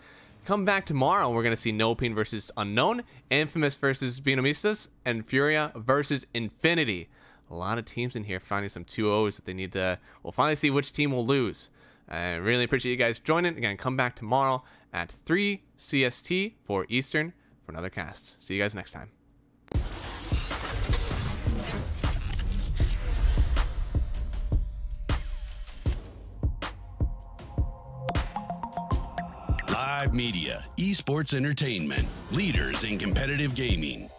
[SPEAKER 1] Come back tomorrow, we're going to see Nopine versus Unknown, Infamous versus Beanamistas, and Furia versus Infinity. A lot of teams in here finding some 2-0s that they need to, we'll finally see which team will lose. I really appreciate you guys joining. Again, come back tomorrow at 3 CST, 4 Eastern, for another cast. See you guys next time.
[SPEAKER 3] Live Media, esports entertainment, leaders in competitive gaming.